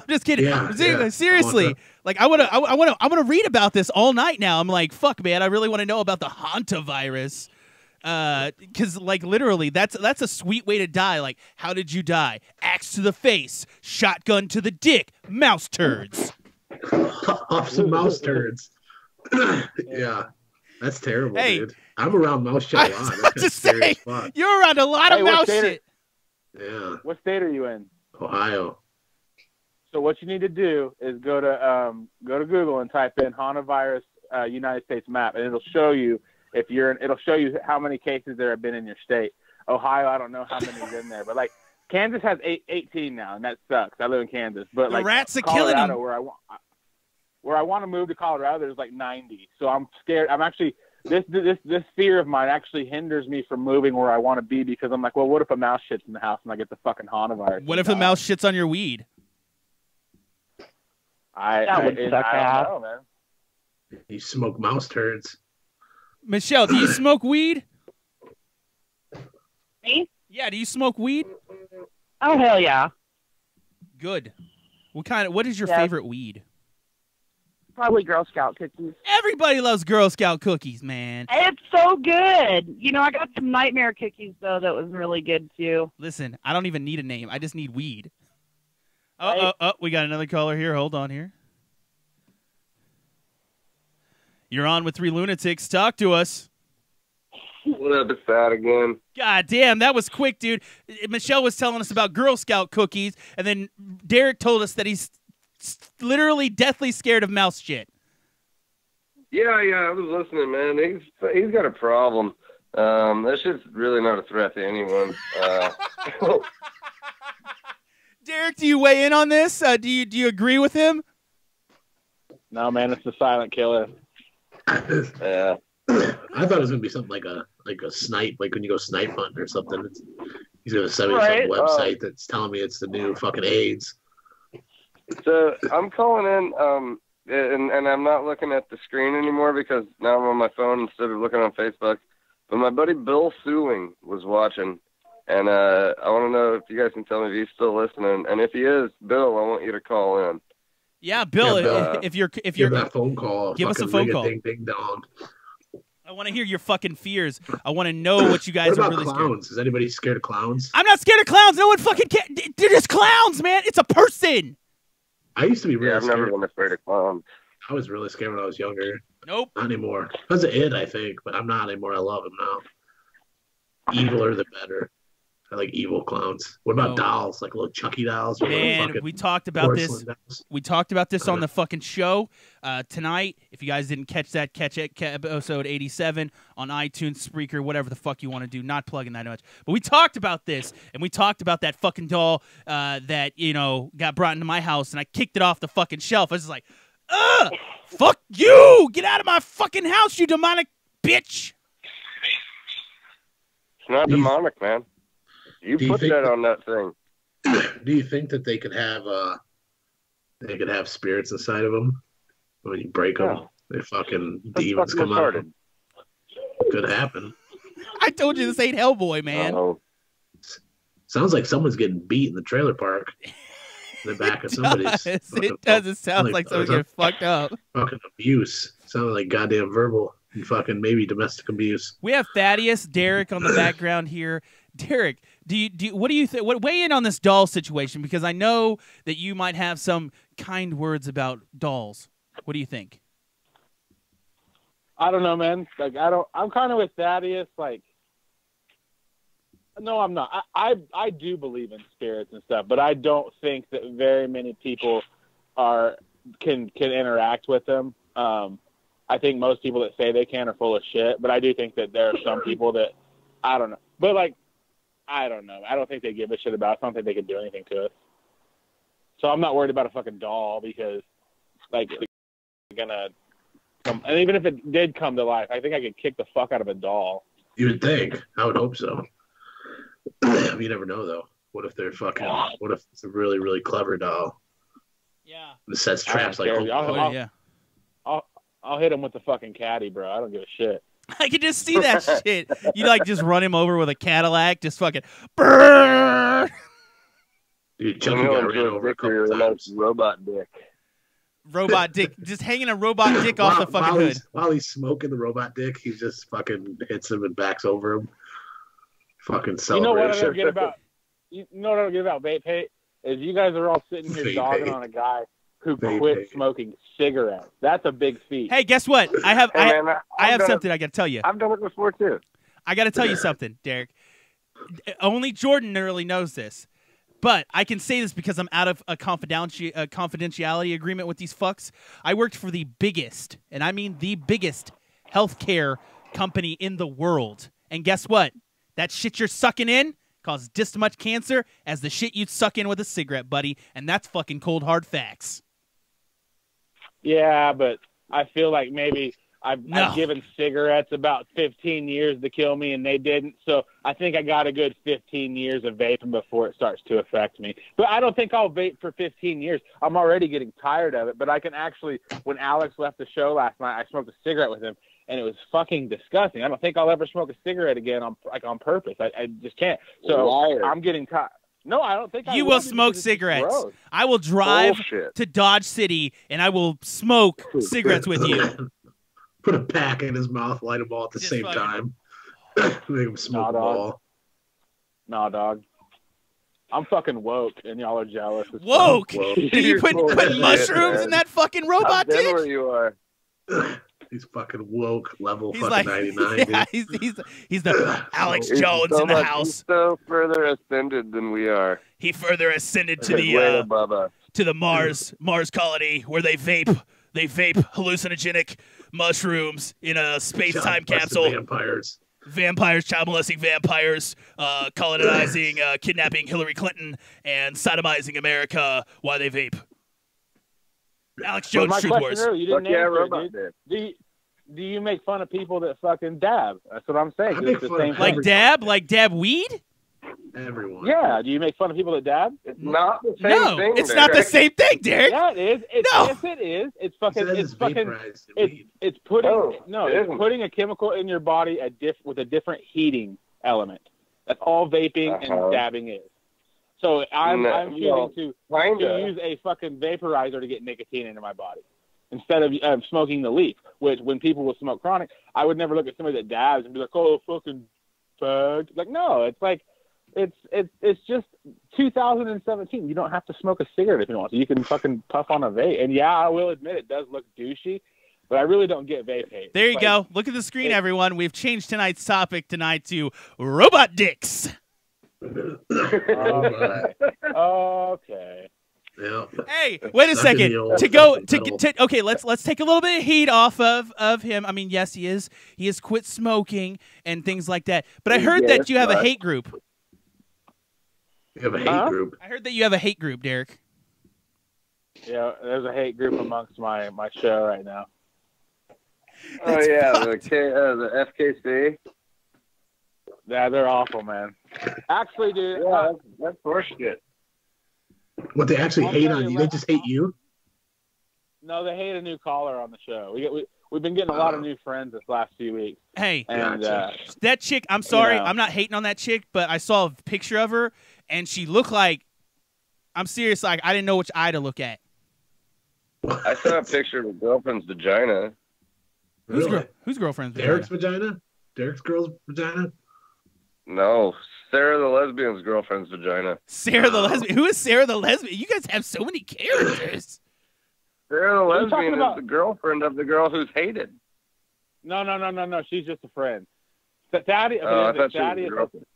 just kidding. Yeah, Seriously, like I wanna read about this all night now. I'm like, fuck, man. I really want to know about the hantavirus. Because like literally, that's a sweet way to die. Like, how did you die? Axe to the face, shotgun to the dick, mouse turds. Off some mouse turds. Yeah, that's terrible, Hey, dude. I'm around mouse shit a I lot. was That's about kinda to scary say, as fuck. you're around a lot of Hey, what mouse state are- shit. Yeah, What state are you in? Ohio. So what you need to do is go to Google and type in hantavirus United States map, and it'll show you it'll show you how many cases there have been in your state. Ohio, I don't know how many's in there, but like Kansas has 18 now, and that sucks. I live in Kansas, but The like rats are killing Colorado, them. where I want to move to Colorado, there's like 90. So I'm scared. I'm actually this fear of mine actually hinders me from moving where I want to be because I'm like, well, what if a mouse shits in the house and I get the fucking hantavirus? What if the mouse shits on your weed? That would suck I ass. don't know, man. You smoke mouse turds. Michelle, do you smoke weed? Me? Yeah, do you smoke weed? Oh, hell yeah. Good. What is your Yeah. favorite weed? Probably Girl Scout cookies. Everybody loves Girl Scout cookies, man. It's so good. You know, I got some Nightmare cookies, though, that was really good, too. Listen, I don't even need a name. I just need weed. Right. We got another caller here. Hold on here. You're on with 3 Lunatics. Talk to us. What up, it's Sad again. God damn, that was quick, dude. Michelle was telling us about Girl Scout cookies, and then Derek told us that he's literally deathly scared of mouse shit. Yeah, I was listening, man. He's got a problem. That shit's really not a threat to anyone. Derek, do you weigh in on this? Do you agree with him? No, man, it's the silent killer. Yeah. I thought it was gonna be something like a snipe, like when you go snipe hunting or something. He's gonna send me Right. some website that's telling me it's the new fucking AIDS. So I'm calling in, and I'm not looking at the screen anymore because now I'm on my phone instead of looking on Facebook. But my buddy Bill Suling was watching, and I want to know if you guys can tell me if he's still listening. And if he is, Bill, I want you to call in. Yeah, Bill. Yeah, if you're Give that phone call. give us a fucking phone ring call. Ding ding dong. I want to hear your fucking fears. I want to know what you guys What are about really clowns? Is anybody scared of clowns? I'm not scared of clowns. No one fucking cares. They're just clowns, man. It's a person. I used to be really Yeah, I've never scared. been afraid of clowns. I was really scared when I was younger. Nope. Not anymore. Because of it, I think, but I'm not anymore. I love him now. Eviler the better. I like evil clowns. What about No. dolls? Like little Chucky dolls? Or little Man, fucking we talked about this. porcelain dolls? We talked about this on the fucking show tonight. If you guys didn't catch that, catch it. Episode 87 on iTunes, Spreaker, whatever the fuck you want to do. Not plugging that much, but we talked about this, and we talked about that fucking doll that got brought into my house, and I kicked it off the fucking shelf. I was just like, ugh, fuck you! Get out of my fucking house, you demonic bitch! It's not demonic, man. You Do you put think that that- on that thing. Do you think that they could have spirits inside of them when you break them? No. They fucking That's demons fucking come out. retarded. Could happen. I told you this ain't Hellboy, man. Oh. Sounds like someone's getting beat in the trailer park. In the back of somebody's. It does. It sounds like someone's getting fucked up. Fucking abuse. Sounded like goddamn verbal and fucking maybe domestic abuse. We have Thaddeus, Derek on the background here. Derek, what do you think? Weigh in on this doll situation, because I know that you might have some kind words about dolls. What do you think? I don't know, man. Like, I'm kind of with Thaddeus. Like, no, I'm not. I do believe in spirits and stuff, but I don't think that very many people can interact with them. I think most people that say they can are full of shit, but I do think that there are some people that I don't know. But like, I don't know. I don't think they give a shit about us. I don't think they can do anything to us. So I'm not worried about a fucking doll because, like, it's gonna come. And even if it did come to life, I think I could kick the fuck out of a doll. You would think. I would hope so. You never know, though. What if they're fucking? What if it's a really, really clever doll Yeah. that sets I don't traps like? care. Oh, Yeah. I'll hit him with the fucking caddy, bro. I don't give a shit. I can just see that shit. You like just run him over with a Cadillac, just fucking brrrr. dude, Chucky got ran over a couple times. Robot dick. Robot dick, just hanging a robot dick off the fucking hood. While he's smoking the robot dick, he just fucking hits him and backs over him. Fucking You know what I celebration. don't get about vape hate is you guys are all sitting here Vape dogging hate. on a guy who Vape quit hate. smoking cigarettes. That's a big feat. Hey, guess what? I have Hey, man, I have done something I got to tell you. I've done it before too. I got to tell you something, Derek. Only Jordan really knows this, but I can say this because I'm out of a confidentiality agreement with these fucks. I worked for the biggest, and I mean the biggest, healthcare company in the world. And guess what? That shit you're sucking in causes just as much cancer as the shit you'd suck in with a cigarette, buddy. And that's fucking cold hard facts. Yeah, but I feel like maybe I've No. given cigarettes about 15 years to kill me, and they didn't. So I think I got a good 15 years of vaping before it starts to affect me. But I don't think I'll vape for 15 years. I'm already getting tired of it. But I can actually, when Alex left the show last night, I smoked a cigarette with him, and it was fucking disgusting. I don't think I'll ever smoke a cigarette again on purpose. I just can't. So Liar. I'm getting tired. No, I don't think I You will will smoke because it's cigarettes. gross. I will drive Bullshit. to Dodge City, and I will smoke cigarettes with you. Put a pack in his mouth, light them all at the Just same fucking- time. Make him smoke a dog. ball. Nah, dog. I'm fucking woke, and y'all are jealous. as fuck. Woke. Whoa. Do you put Bullshit, mushrooms man. in that fucking robot I've been dick? where you are. He's fucking woke level He's fucking like, 99, yeah, dude. he's the Alex He's Jones so in the much- house. He's so further ascended than we are. He further ascended to He's way the above us. Mars colony where they vape hallucinogenic mushrooms in a space-time capsule. Vampires. Child molesting vampires, colonizing, kidnapping Hillary Clinton, and sodomizing America while they vape. Alex But Jones, my Truth question Wars. earlier, you didn't Fuck yeah, answer, robot dude. Do you make fun of people that fucking dab? That's what I'm saying. I 'cause make it's the fun same of thing. Like dab weed? Everyone. Yeah. Do you make fun of people that dab? It's not the same No, thing. it's not the Derek. same thing, Derek. Yeah, it is. No. Yes, it is. It's He fucking. says It's fucking. vaporized weed. It's putting No, it it's isn't. putting a chemical in your body with a different heating element. That's all vaping and dabbing is. So I'm choosing to use a fucking vaporizer to get nicotine into my body instead of smoking the leaf. Which when people will smoke chronic, I would never look at somebody that dabs and be like, "Oh, fucking fag." Like, no, it's like it's just 2017. You don't have to smoke a cigarette if you don't want to. You can fucking puff on a vape. And yeah, I will admit it does look douchey, but I really don't get vape hate. There you go. Look at the screen, everyone. We've changed tonight's topic to robot dicks. Okay. Yeah. Hey, wait a Stuck in second. the old To go metal. okay, let's take a little bit of heat off of him. I mean, yes, he has quit smoking and things like that. But I heard that you have a hate group. You have a hate group. I heard that you have a hate group, Derek. Yeah, there's a hate group amongst my show right now. Oh yeah, the FKC. Yeah, they're awful, man. Actually, dude, Yeah, that's horseshit. What, they actually I'll hate tell on you you? what- They just hate you? no, they hate a new caller on the show. We've been getting a lot of new friends this last few weeks, Hey, and that chick, I'm sorry, know. I'm not hating on that chick, but I saw a picture of her and she looked like, I'm serious, like I didn't know which eye to look at. I saw a picture of a girlfriend's vagina. Really? Whose girlfriend's Derek's vagina? Derek's girl's vagina? No, Sarah the lesbian's girlfriend's vagina. Sarah the lesbian. Who is Sarah the lesbian? You guys have so many characters. Sarah the What are you talking lesbian is about? the girlfriend of the girl who's hated. No. She's just a friend. Thaddeus, Oh, I thought she was a girlfriend.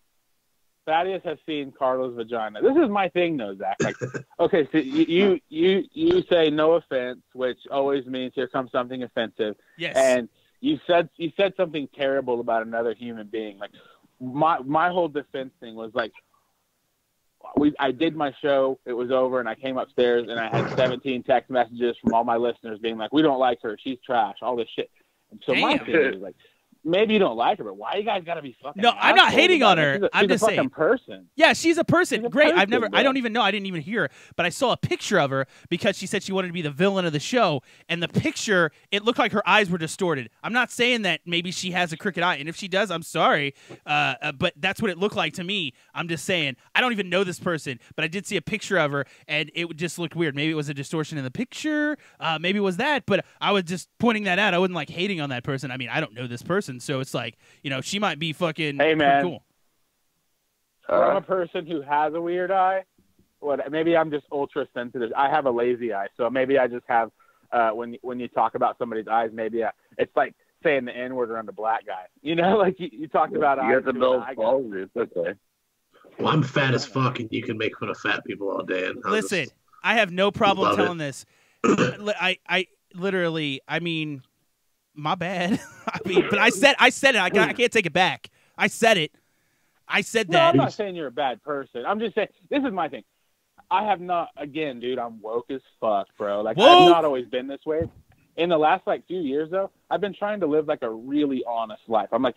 Thaddeus has seen Carla's vagina. This is my thing, though, Zach. Like, okay, so you say no offense, which always means here comes something offensive. Yes. And you said something terrible about another human being. Like my whole defense thing was like, I did my show, it was over, and I came upstairs and I had 17 text messages from all my listeners being like, "We don't like her, she's trash," all this shit. And so my thing is like, maybe you don't like her, but why you guys gotta be fucking? No, I'm not assholes hating about on it? her. She's I'm just a fucking saying. person. Yeah, she's a person. She's a Great. person, I bro. don't even know. I didn't even hear her, but I saw a picture of her because she said she wanted to be the villain of the show. And the picture, it looked like her eyes were distorted. I'm not saying that maybe she has a crooked eye, and if she does, I'm sorry. But that's what it looked like to me. I'm just saying. I don't even know this person, but I did see a picture of her, and it just looked weird. Maybe it was a distortion in the picture. Maybe it was that. But I was just pointing that out. I wasn't like hating on that person. I mean, I don't know this person, so it's like, she might be fucking Hey, man. cool. I'm a person who has a weird eye. Maybe I'm just ultra sensitive. I have a lazy eye, so maybe I just have when you talk about somebody's eyes, maybe it's like saying the N-word around a black guy. Like you talked about. You got the Bell's palsy. It's okay. Well, I'm fat as fuck, and you can make fun of fat people all day. And Listen, I have no problem love telling it. this. I literally, my bad. But I said it. I can't take it back. I said it. I said No, that. I'm not saying you're a bad person. I'm just saying this is my thing. I have not. Again, dude, I'm woke as fuck, bro. Like Woke? I've not always been this way. In the last few years, though, I've been trying to live like a really honest life. I'm like,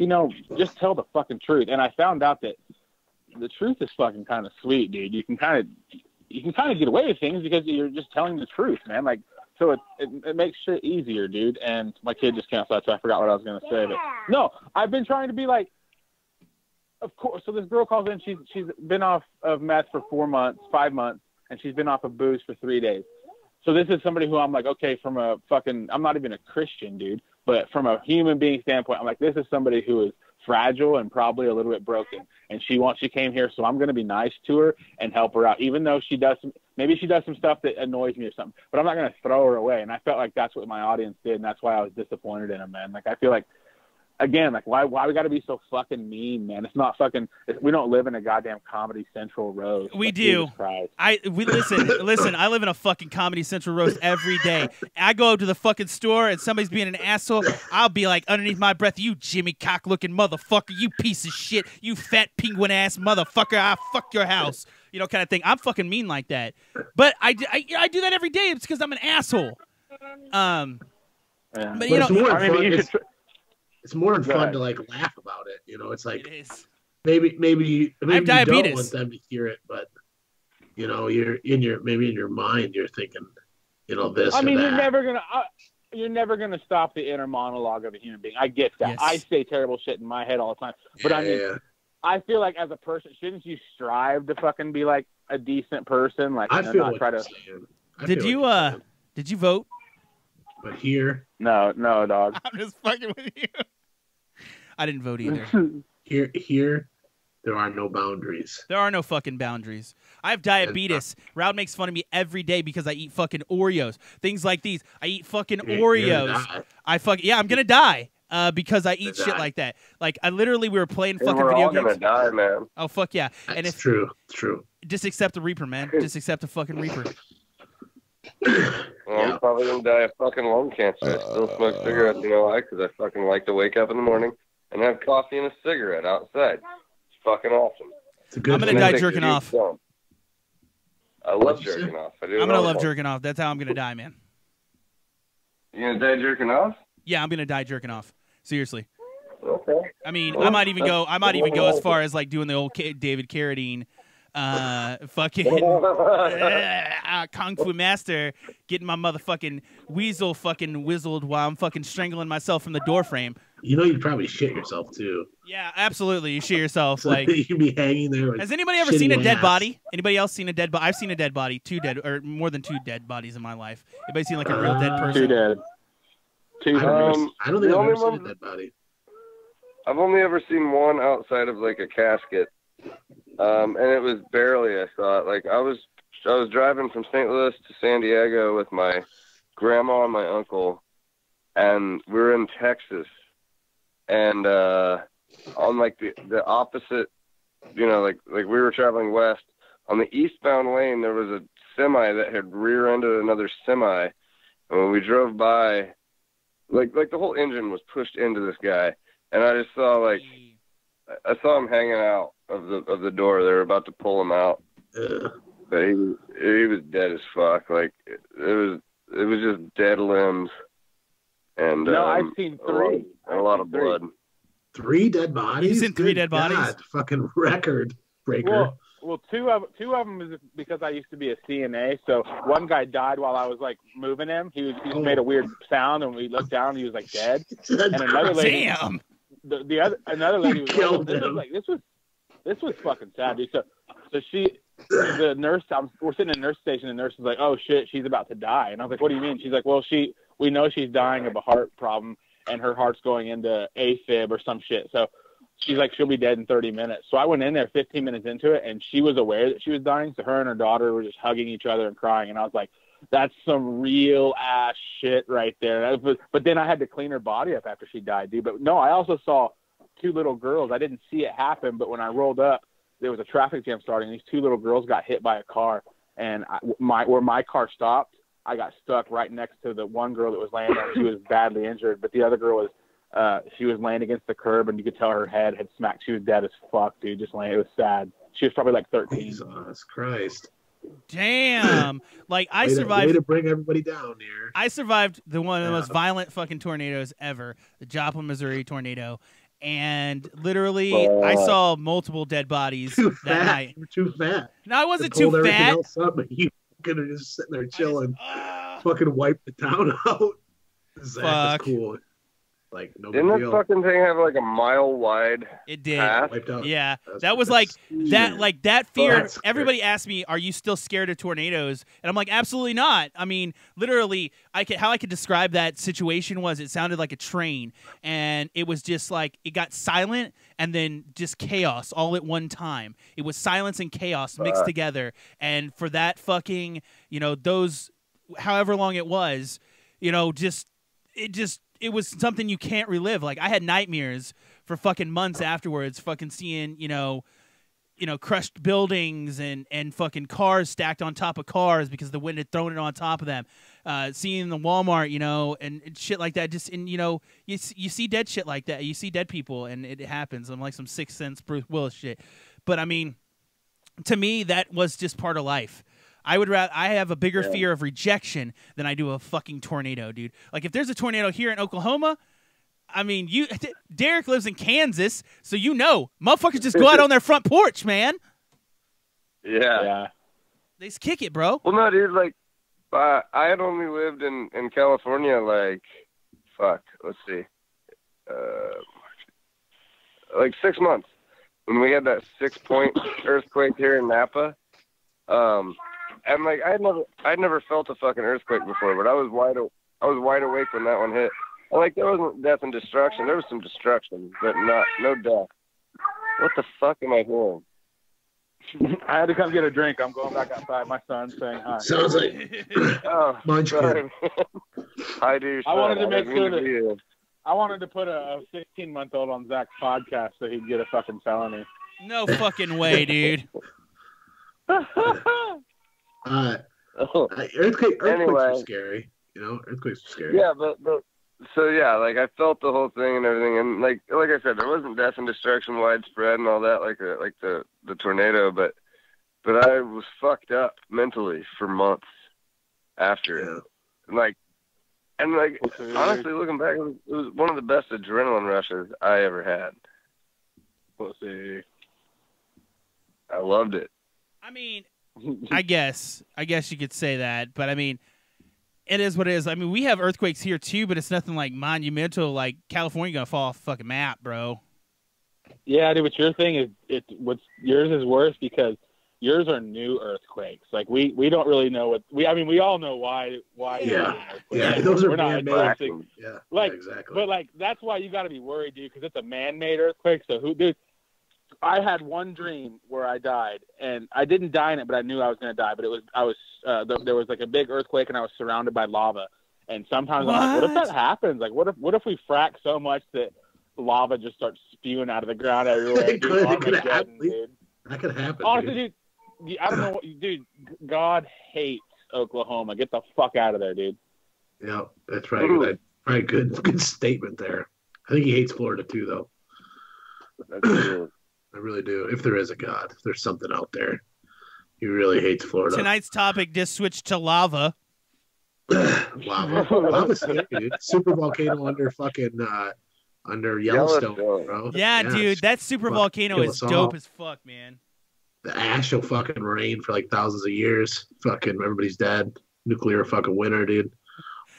just tell the fucking truth. And I found out that the truth is fucking kind of sweet, dude. You can kind of get away with things because you're just telling the truth, man. Like, so it makes shit easier, dude. And my kid just canceled out, so I forgot what I was gonna say. But no, I've been trying to be like, of course. So this girl calls in. She's been off of meth for 5 months, and she's been off of booze for 3 days. So this is somebody who I'm like, okay, from a fucking, I'm not even a Christian, dude, but from a human being standpoint, I'm like, this is somebody who is fragile and probably a little bit broken. And she came here, so I'm going to be nice to her and help her out, even though she does Maybe she does some stuff that annoys me or something, but I'm not going to throw her away. And I felt like that's what my audience did, and that's why I was disappointed in them, man. Like, I feel like, again, like, why we got to be so fucking mean, man? It's not fucking. We don't live in a goddamn Comedy Central roast. We like, do. Jesus Listen. I live in a fucking Comedy Central roast every day. I go to the fucking store and somebody's being an asshole. I'll be like, underneath my breath, you Jimmy cock looking motherfucker, you piece of shit, you fat penguin ass motherfucker. I'll fuck your house. You know, kind of thing. I'm fucking mean like that. But I do that every day. It's because I'm an asshole. Yeah. But you know, it's more fun to like laugh about it. You know, it's like it is. maybe I have you diabetes. don't want them to hear it, but you know, you're in your mind, you're thinking, you know, this. I mean, or that. you're never gonna stop the inner monologue of a human being. I get that. Yes. I say terrible shit in my head all the time, but I mean, I feel like as a person, shouldn't you strive to fucking be like a decent person? Like, I feel not what try you're to. saying. Did you vote? But here, No, dog. I'm just fucking with you. I didn't vote either. here, there are no boundaries. There are no fucking boundaries. I have diabetes. Raud makes fun of me every day because I eat fucking Oreos. Things like these. I eat fucking Oreos. I'm gonna die. Because I eat shit like that. Like, we were playing fucking we're video all games. gonna die, man. Oh, fuck yeah. And It's true. It's true. just accept the Reaper, man. Just accept the fucking Reaper. Well, I'm probably gonna die of fucking lung cancer. I still smoke cigarettes, you know why? Because I fucking like to wake up in the morning and have coffee and a cigarette outside. It's fucking awesome. It's a good I'm gonna thing. die jerking off. I love jerking off. I do. I'm gonna love jerking off. That's how I'm gonna die, man. You gonna die jerking off? Yeah, I'm gonna die jerking off. Seriously. Okay. I mean, I might even go as far as like doing the old David Carradine, fucking Kung Fu Master, getting my motherfucking weasel fucking whizzled while I'm fucking strangling myself from the door frame. You know, you'd probably shit yourself too. Yeah, absolutely. You shit yourself. So Like, you'd be hanging there. With has anybody ever seen a dead ass. body? Anybody else seen a dead body? I've seen a dead body, more than 2 dead bodies in my life. Anybody seen like a real dead person? 2 dead. I don't think I've ever seen a one- dead body. I've only ever seen one outside of like a casket, and it was barely. I saw it. Like I was driving from St. Louis to San Diego with my grandma and my uncle, and we were in Texas, and on like the opposite, you know, like we were traveling west. On the eastbound lane, there was a semi that had rear-ended another semi, and when we drove by, like the whole engine was pushed into this guy. And I just saw I saw him hanging out of the door. They were about to pull him out, but he was dead as fuck. Like it was just dead limbs, and No, I've seen 3. A lot of blood. 3 dead bodies. You've seen 3 dead Good bodies? God, fucking record breaker. Well, two of them is because I used to be a CNA. So one guy died while I was like moving him. He made a weird sound, and we looked down, and he was like dead. And another lady, Damn. Another lady was killed like, him. this was fucking sad, dude. So the nurse, we're sitting in a nurse station, and the nurse is like, oh shit, she's about to die. And I was like, what do you mean? She's like, well, we know she's dying of a heart problem, and her heart's going into AFib or some shit. So she's like, she'll be dead in 30 minutes. So I went in there 15 minutes into it, and she was aware that she was dying. So her and her daughter were just hugging each other and crying. And I was like, that's some real ass shit right there. But then I had to clean her body up after she died, dude. But no, I also saw 2 little girls. I didn't see it happen, but when I rolled up, there was a traffic jam starting. These 2 little girls got hit by a car, and where my car stopped, I got stuck right next to the one girl that was laying there. She was badly injured, but the other girl was she was laying against the curb, and you could tell her head had smacked. She was dead as fuck, dude. Just laying. It was sad. She was probably like 13. Jesus Christ. Damn. Like, I survived. Way to bring everybody down here. I survived one of the most violent fucking tornadoes ever, the Joplin, Missouri tornado. And literally, I saw multiple dead bodies that night. You were too fat. No, I wasn't Pulled too everything fat. else up, but you could have just sitting there chilling. Fucking wiped the town out. Zach Fuck. is cool. Like no Didn't big that deal. fucking thing have like a mile wide It did. path? Wiped out. Yeah, That's- that was that's- that fear. that's scary. Everybody asked me, "Are you still scared of tornadoes?" And I'm like, "Absolutely not." I mean, literally, how I could describe that situation was it sounded like a train, and it was just like it got silent and then just chaos all at one time. It was silence and chaos mixed together, and for that fucking those however long it was, it was something you can't relive. Like I had nightmares for fucking months afterwards, fucking seeing, crushed buildings and fucking cars stacked on top of cars because the wind had thrown it on top of them. Seeing the Walmart, and shit like that. Just you see dead shit like that. You see dead people, and it happens. I'm like some Sixth Sense Bruce Willis shit. But I mean, to me, that was just part of life. I have a bigger fear of rejection than I do a fucking tornado, dude. Like if there's a tornado here in Oklahoma, I mean, Derek lives in Kansas, so motherfuckers just go out on their front porch, man. Yeah. They just kick it, bro. Well, no, dude. Like, I had only lived in California let's see, like 6 months when we had that 6-point earthquake here in Napa. And like I'd never felt a fucking earthquake before, but I was wide awake when that one hit. And like there wasn't death and destruction. There was some destruction, but no death. What the fuck am I hearing? I had to come get a drink. I'm going back outside. My son's saying hi. Sounds like Oh, Munchkin. sorry. Hi, dude. I wanted to make sure that. that I wanted to put a 16-month-old on Zach's podcast so he'd get a fucking felony. No fucking way, dude. Earthquakes Anyway. are scary. Earthquakes are scary. Yeah, but so yeah, like I felt the whole thing and everything, and like I said, there wasn't death and destruction widespread and all that like the tornado, but I was fucked up mentally for months after it. And honestly, looking back, it was one of the best adrenaline rushes I ever had. Pussy. I loved it. I mean, I guess you could say that, but I mean, it is what it is. I mean, we have earthquakes here too, but it's nothing like monumental. Like California gonna fall off the fucking map, bro. Yeah, dude. But your thing is, yours is worse because yours are new earthquakes. Like we don't really know what we all know why. Yeah, those are we're not man-made. addressing. Yeah, exactly. But like that's why you got to be worried, dude, because it's a man-made earthquake. So dude? I had one dream where I died, and I didn't die in it, but I knew I was going to die. But there was like a big earthquake, and I was surrounded by lava. And sometimes I'm like, what if that happens? Like, what if we frack so much that lava just starts spewing out of the ground everywhere? It could happen. Dude. That could happen. Honestly, dude, I don't know, dude. God hates Oklahoma. Get the fuck out of there, dude. Yeah, that's right. Right, good statement there. I think he hates Florida too, though. That's true. I really do. If there is a God, if there's something out there, he really hates Florida. Tonight's topic just switched to lava. Lava's scary, dude. Super volcano under Yellowstone, bro. Yeah, dude, that super volcano is dope as fuck, man. The ash will fucking rain for like thousands of years. Fucking everybody's dead. Nuclear fucking winter, dude.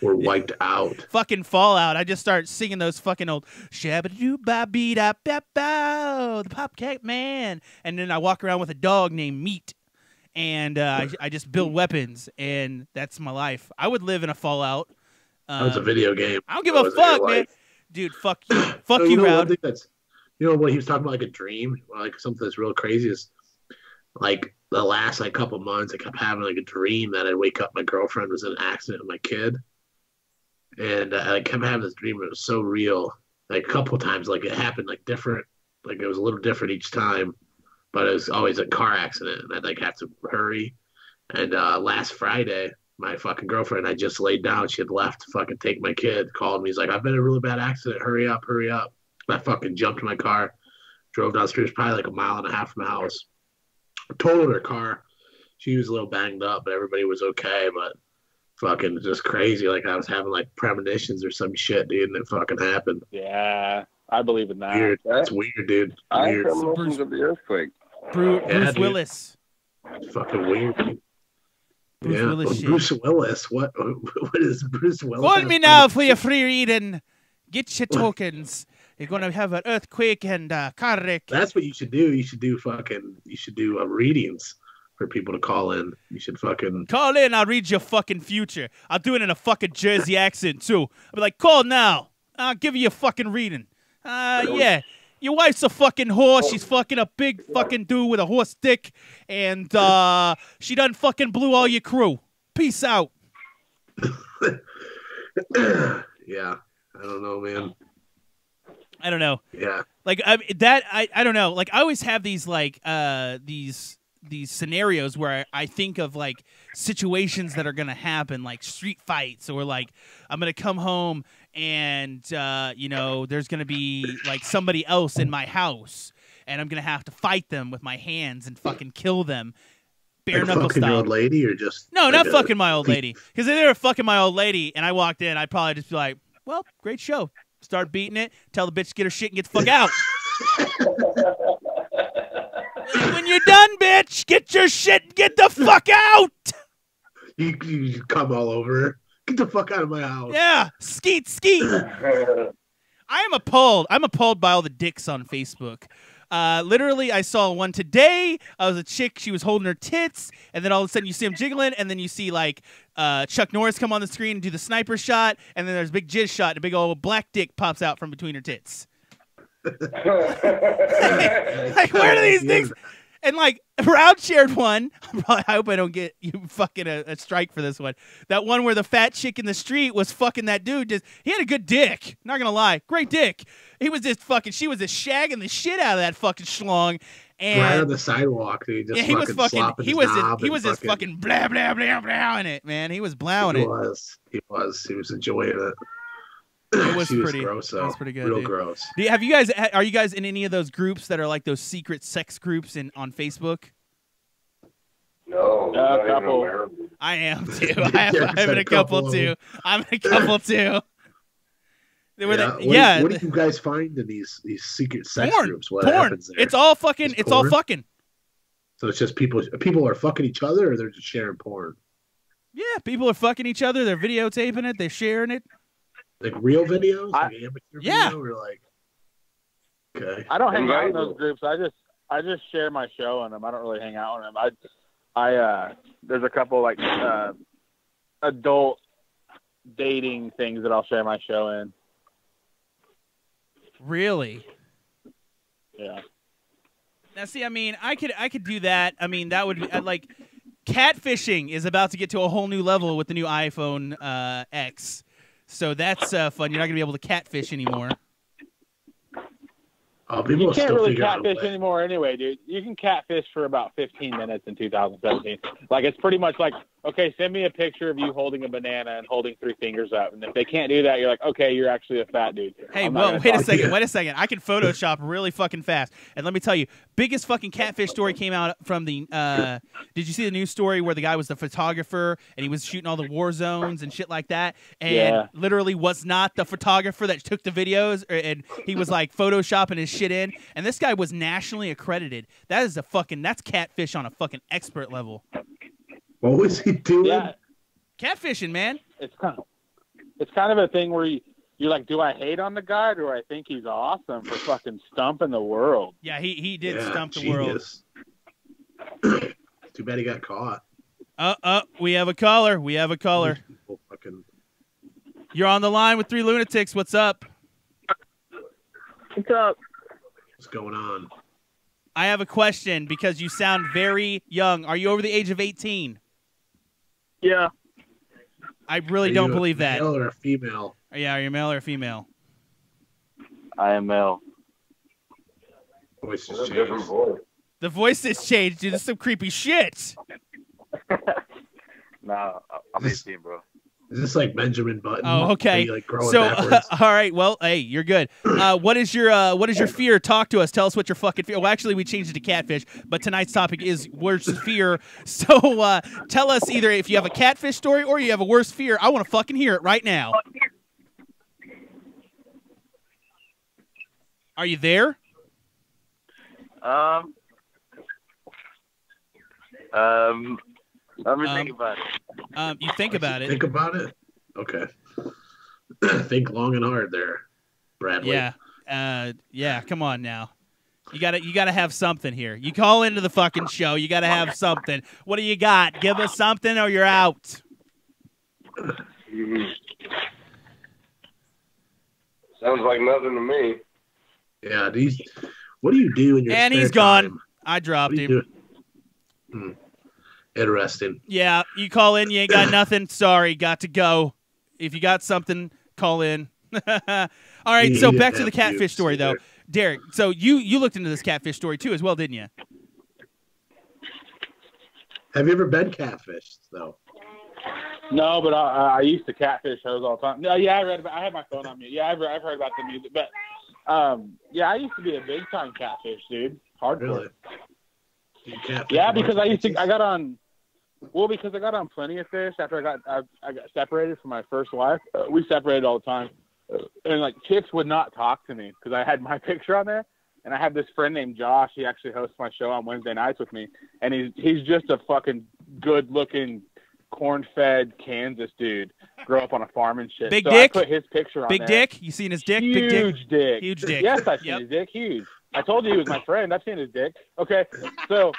We're wiped out. Fucking Fallout. I just start singing those fucking old shabba-doo-ba-bee-da-ba-bow, the Popcat Man. And then I walk around with a dog named Meat. And I just build weapons. And that's my life. I would live in a Fallout. That was a video game. I don't give a fuck, man. Dude, fuck you. Fuck you, Rowd. What he was talking about, like a dream, like something that's real crazy is like the last like couple months, I kept having like a dream that I'd wake up, my girlfriend was in an accident with my kid. And I kept having this dream. It was so real. Like a couple of times, like it happened like different. Like it was a little different each time, but it was always a car accident, and I'd like have to hurry. And last Friday, my fucking girlfriend, I just laid down. She had left to fucking take my kid. Called me. He's like, "I've been in a really bad accident. Hurry up, hurry up!" I fucking jumped in my car, drove down the street. It was probably like a mile and a half from the house. Totaled her car. She was a little banged up, but everybody was okay. But fucking just crazy. Like I was having like premonitions or some shit, dude, and it fucking happened. Yeah, I believe in that. Weird. That's weird, dude. I Weird. had premonitions of the earthquake. Bruce Willis. It's fucking weird. Bruce Willis shit. Bruce Willis. What is Bruce Willis? Call me now for your free reading. Get your tokens. You're gonna have an earthquake and car wreck. That's what you should do. You should do readings for people to call in. You should fucking call in. I'll read your fucking future. I'll do it in a fucking Jersey accent too. I'll be like, call now. I'll give you a fucking reading. Yeah. Your wife's a fucking whore. She's fucking a big fucking dude with a horse dick, and she done fucking blew all your crew. Peace out. Yeah, I don't know, man. I don't know. Yeah, like I don't know. Like I always have these like these scenarios where I think of like situations that are gonna happen, like street fights, or like I'm gonna come home and you know, there's gonna be like somebody else in my house, and I'm gonna have to fight them with my hands and fucking kill them, bare knuckle fucking style. Your old lady, or just no, like not fucking my old lady. Because if they were fucking my old lady and I walked in, I'd probably just be like, "Well, great show." Start beating it. Tell the bitch to get her shit and get the fuck out. When you're done, bitch, get your shit and get the fuck out. You come all over her. Get the fuck out of my house. Yeah, skeet. I'm appalled by all the dicks on Facebook. Literally, I saw one today. I was a chick. She was holding her tits, and then all of a sudden you see them jiggling, and then you see like Chuck Norris come on the screen and do the sniper shot, and then there's a big jizz shot, and a big old black dick pops out from between her tits. Like, where do these things? And like, Proud shared one. I hope I don't get you fucking a strike for this one. That one where the fat chick in the street was fucking that dude. He had a good dick. Not gonna lie, great dick. He was just fucking. She was just shagging the shit out of that fucking schlong. And right on the sidewalk, dude. Just he was fucking. He was just fucking fucking blah blah blah blah in it, man. He was blowing it. He was enjoying it. It was pretty gross, though. It was pretty good. Real dude. gross. Are you guys in any of those groups that are like those secret sex groups on Facebook? No, a couple. I am too. I'm in a couple too. I'm in a couple too. What do you guys find in these secret sex groups? What happens there? It's all fucking. It's all fucking. So it's just people are fucking each other, or they're just sharing porn. Yeah, people are fucking each other. They're videotaping it. They're sharing it. Like real videos, like amateur yeah. video, or like. Okay. I don't hang out in those groups. I just share my show on them. I don't really hang out on them. There's a couple like adult dating things that I'll share my show in. Really? Yeah. Now, see, I mean, I could do that. I mean, that would be like catfishing is about to get to a whole new level with the new iPhone X. So that's fun. You're not gonna be able to catfish anymore. You can't really catfish anymore anyway, dude. You can catfish for about 15 minutes in 2017. Like, it's pretty much like, okay, send me a picture of you holding a banana and holding 3 fingers up. And if they can't do that, you're like, okay, you're actually a fat dude. Hey, well, wait a second. I can Photoshop really fucking fast. And let me tell you, biggest fucking catfish story came out from the, did you see the news story where the guy was the photographer and he was shooting all the war zones and shit like that? And literally was not the photographer that took the videos, and he was like Photoshopping his shit in. And this guy was nationally accredited. That's catfish on a fucking expert level. What was he doing? Yeah. Catfishing, man. It's kind of a thing where you're like, do I hate on the guy, or do I think he's awesome for fucking stumping the world? Yeah, he did stump the world. Too bad he got caught. We have a caller. You're on the line with 3 Lunatics. What's up? What's up? What's going on? I have a question because you sound very young. Are you over the age of 18? Yeah. I really don't believe that. Male or a female? Yeah, are you male or female? I am male. Voice has changed. The voice has changed, dude. This is some creepy shit. Nah, I'm 18, bro. Is this like Benjamin Button? Oh, okay. You, like, growing so, backwards? all right. Well, hey, you're good. What is your fear? Talk to us. Tell us what your fucking fear. Well, actually, we changed it to catfish, but tonight's topic is worst fear. So, tell us either if you have a catfish story or you have a worst fear. I want to fucking hear it right now. Are you there? Let me think about it. You think about it. Think about it? Okay. Think long and hard there. Bradley. Yeah. Yeah, come on now. You gotta have something here. You call into the fucking show, you gotta have something. What do you got? Give us something or you're out. Sounds like nothing to me. Yeah, what do you do in your And spare he's gone. time? I dropped What do you him. do? Interesting. Yeah, you call in, you ain't got nothing. Sorry, got to go. If you got something, call in. All right, He so didn't back to have the catfish pubes story, though. either. Derek, so you looked into this catfish story, too, as well, didn't you? Have you ever been catfished, though? No, but I used to catfish shows all the time. No, yeah, I had my phone on mute. Yeah, I've heard about the music, but yeah, I used to be a big time catfish, dude. Hardcore. Really? Yeah, because I got on Plenty of Fish after I got separated from my first wife. We separated all the time, and like chicks would not talk to me because I had my picture on there. And I have this friend named Josh. He actually hosts my show on Wednesday nights with me, and he's just a fucking good looking, corn-fed Kansas dude. Grew up on a farm and shit. Big so dick? I put his picture on Big there. dick? You seen his dick? Huge Big dick? dick. Huge dick. Yes, I've seen Yep. his dick. Huge. I told you he was my friend. I've seen his dick. Okay, so.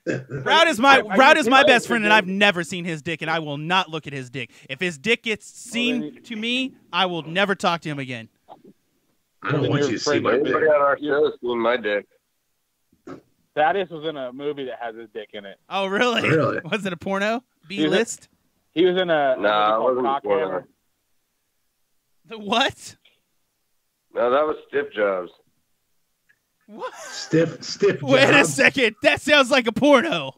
Route is my best friend, and I've never seen his dick, and I will not look at his dick. If his dick gets seen to me, I will never talk to him again. I don't want you to see my dick. Everybody on our show has seen my dick. Thaddeus was in a movie that has his dick in it. Oh, really? Really? Was it a porno? B-list? He was in a Nah, it movie wasn't called porno. Cockhammer. The what? No, that was Stiff Jobs. What? Stiff Wait a jobs. second. That sounds like a porno.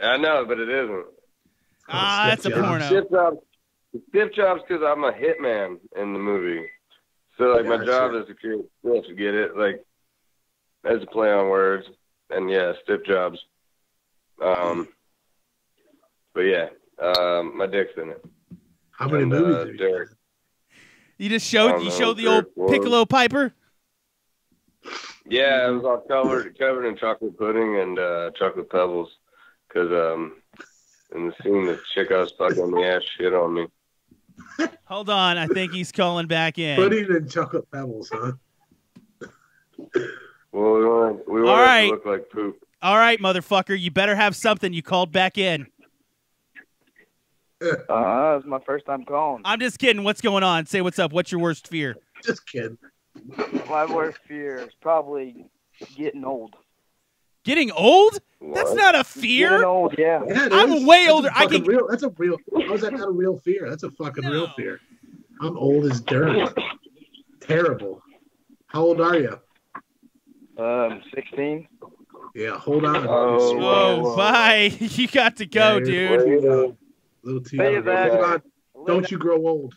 I know, but it isn't. Ah, that's a Stiff porno. Stiff Jobs because I'm a hitman in the movie. So, like, my Gotcha. job is to create stiff, get it? Like, as a play on words. And, yeah, Stiff Jobs. But, yeah, my dick's in it. How many And, movies have you Derek. done? You just I showed don't you know, showed the 3 or old 4. Piccolo Piper? Yeah, it was all covered in chocolate pudding and chocolate pebbles. Because in the scene, the chick I was fucking the ass shit on me. Hold on, I think he's calling back in. Pudding and chocolate pebbles, huh? Well, we All want right. it to look like poop. All right, motherfucker, you better have something. You called back in. It's my first time calling. I'm just kidding. What's going on? Say what's up. What's your worst fear? Just kidding. My worst fear is probably getting old. Getting old? That's What? not a Getting fear. old, yeah. Yeah, it I'm is. way That's older. a I fucking can- real. That's a real. How is that not a real fear? That's a fucking real No. fear. I'm old as dirt. Terrible. How old are you? 16. Yeah, hold on. Oh, Oh, Whoa. bye. You got to go, Yeah, dude. Wait, Little too Say young. that. Hold on. Don't you grow old.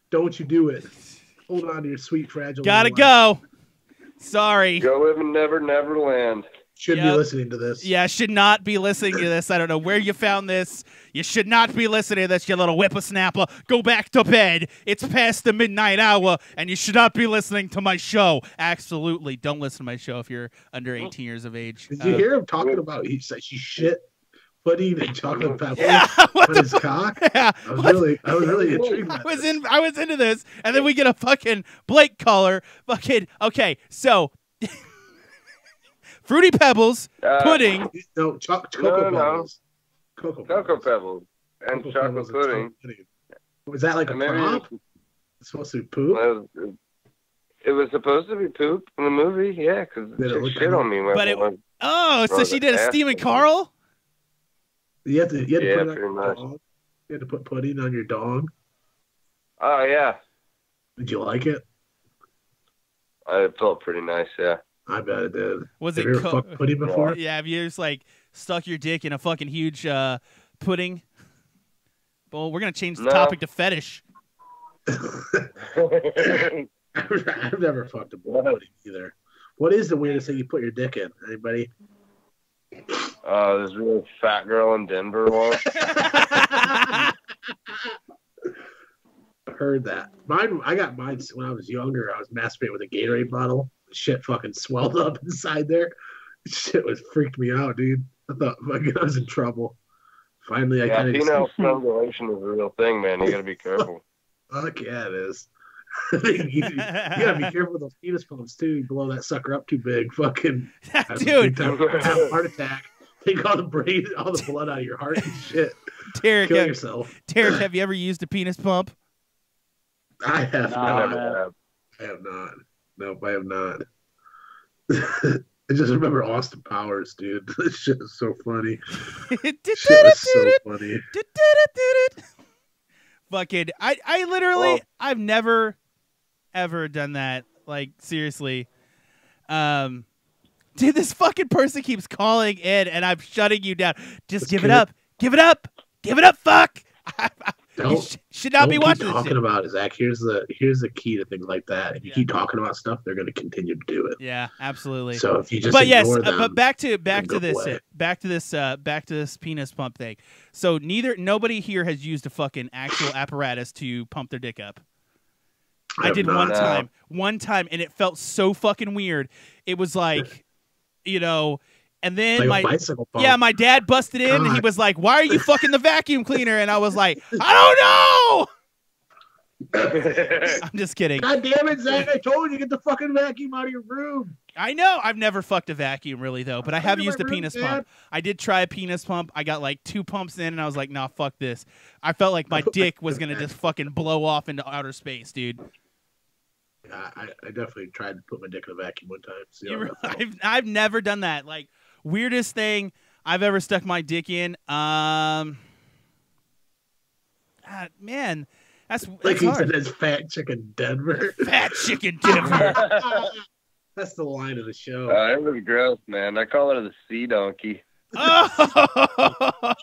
Don't you do it. Hold on to your sweet, fragile. Gotta little life. go. Sorry. Go live in Never Land. Shouldn't Yep. be listening to this. Yeah, should not be listening to this. I don't know where you found this. You should not be listening to this, you little whippersnapper. Go back to bed. It's past the midnight hour, and you should not be listening to my show. Absolutely. Don't listen to my show if you're under 18 years of age. Did you hear him talking about? He said she shit pudding and chocolate pebbles Yeah. What on the his cock. Yeah. I was really intrigued. by this. I was into this, and then we get a fucking Blake caller. Fucking okay. So, Fruity Pebbles, pudding. No, Cocoa No. Pebbles. Cocoa Pebbles and Cocoa chocolate Pebbles and pudding. chocolate pudding. Was that like a And maybe prop? It's supposed to be poop. it was supposed to be poop in the movie, yeah, because Did it she look shit like- on me. But it- when- Oh, so she did a Stephen Carl. You had to Yeah, put it on pretty your much. dog. You had to put pudding on your dog. Oh, yeah. Did you like it? It felt pretty nice, yeah. I bet it did. Was Have it you ever co- fucked pudding before? Yeah, have you just like stuck your dick in a fucking huge pudding? Well, we're gonna change the No. topic to fetish. I've never fucked a pudding either. What is the weirdest thing you put your dick in? Anybody? This really fat girl in Denver once. Heard that. I got mine when I was younger. I was masturbating with a Gatorade bottle. Shit fucking swelled up inside there. Shit was freaked me out, dude. I thought fucking I was in trouble. Finally, I Yeah, kind of penile strangulation is a real thing, man. You gotta be careful. Fuck yeah, it is. you gotta be careful with those penis pumps too. You blow that sucker up too big, fucking have a Dude. big time have a heart attack. Take all the brain, all the blood out of your heart and shit. Derek, Kill yourself. Derek, have you ever used a penis pump? I have No, not. man. I have not. Nope, I have not. I just remember Austin Powers, dude. This shit is so funny. Shit was so funny. Fucking, I literally, I've never, ever done that. Like, seriously. Dude, this fucking person keeps calling in, and I'm shutting you down. Just give it up. Give it up. Give it up, fuck. You should not be watching this talking shit. about it, Zach. Here's the key to things like that. If you keep talking about stuff, they're going to continue to do it. Yeah, absolutely. So if you just but yes, them, but back to away. this penis pump thing. So nobody here has used a fucking actual apparatus to pump their dick up. I did one time, and it felt so fucking weird. It was like, and then like a bicycle pump. my dad busted in, and he was like, "Why are you fucking the vacuum cleaner?" And I was like, "I don't know." I'm just kidding. God damn it, Zach! I told you, get the fucking vacuum out of your room. I know. I've never fucked a vacuum really though, but I have used a penis pump. I did try a penis pump. I got like 2 pumps in, and I was like, "Nah, fuck this." I felt like my dick was gonna just fucking blow off into outer space, dude. I definitely tried to put my dick in a vacuum one time. I've never done that. Like, weirdest thing I've ever stuck my dick in. Man, that's like he hard. said, that's Fat Chicken Denver. Fat Chicken Denver. That's the line of the show. It was gross, man. I call it the sea donkey. Oh!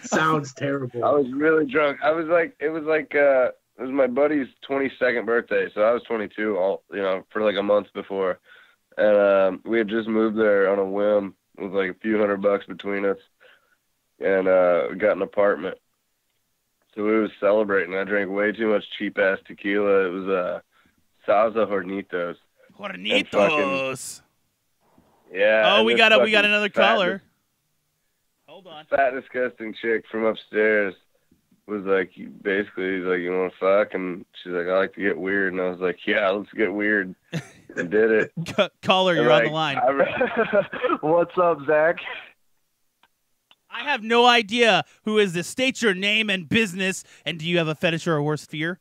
Sounds terrible. I was really drunk. It was my buddy's 22nd birthday, so I was 22 for like a month before. And we had just moved there on a whim with like a few $100 between us. And we got an apartment. So we was celebrating. I drank way too much cheap-ass tequila. It was Salsa Hornitos. Hornitos. Yeah. Oh, we got another caller. Hold on. Fat, disgusting chick from upstairs was like, basically, he's like, "You want to fuck?" And she's like, "I like to get weird." And I was like, "Yeah, let's get weird." And did it. Caller, you're on the line. What's up, Zach? I have no idea who is this. State your name and business, and do you have a fetish or a worst fear?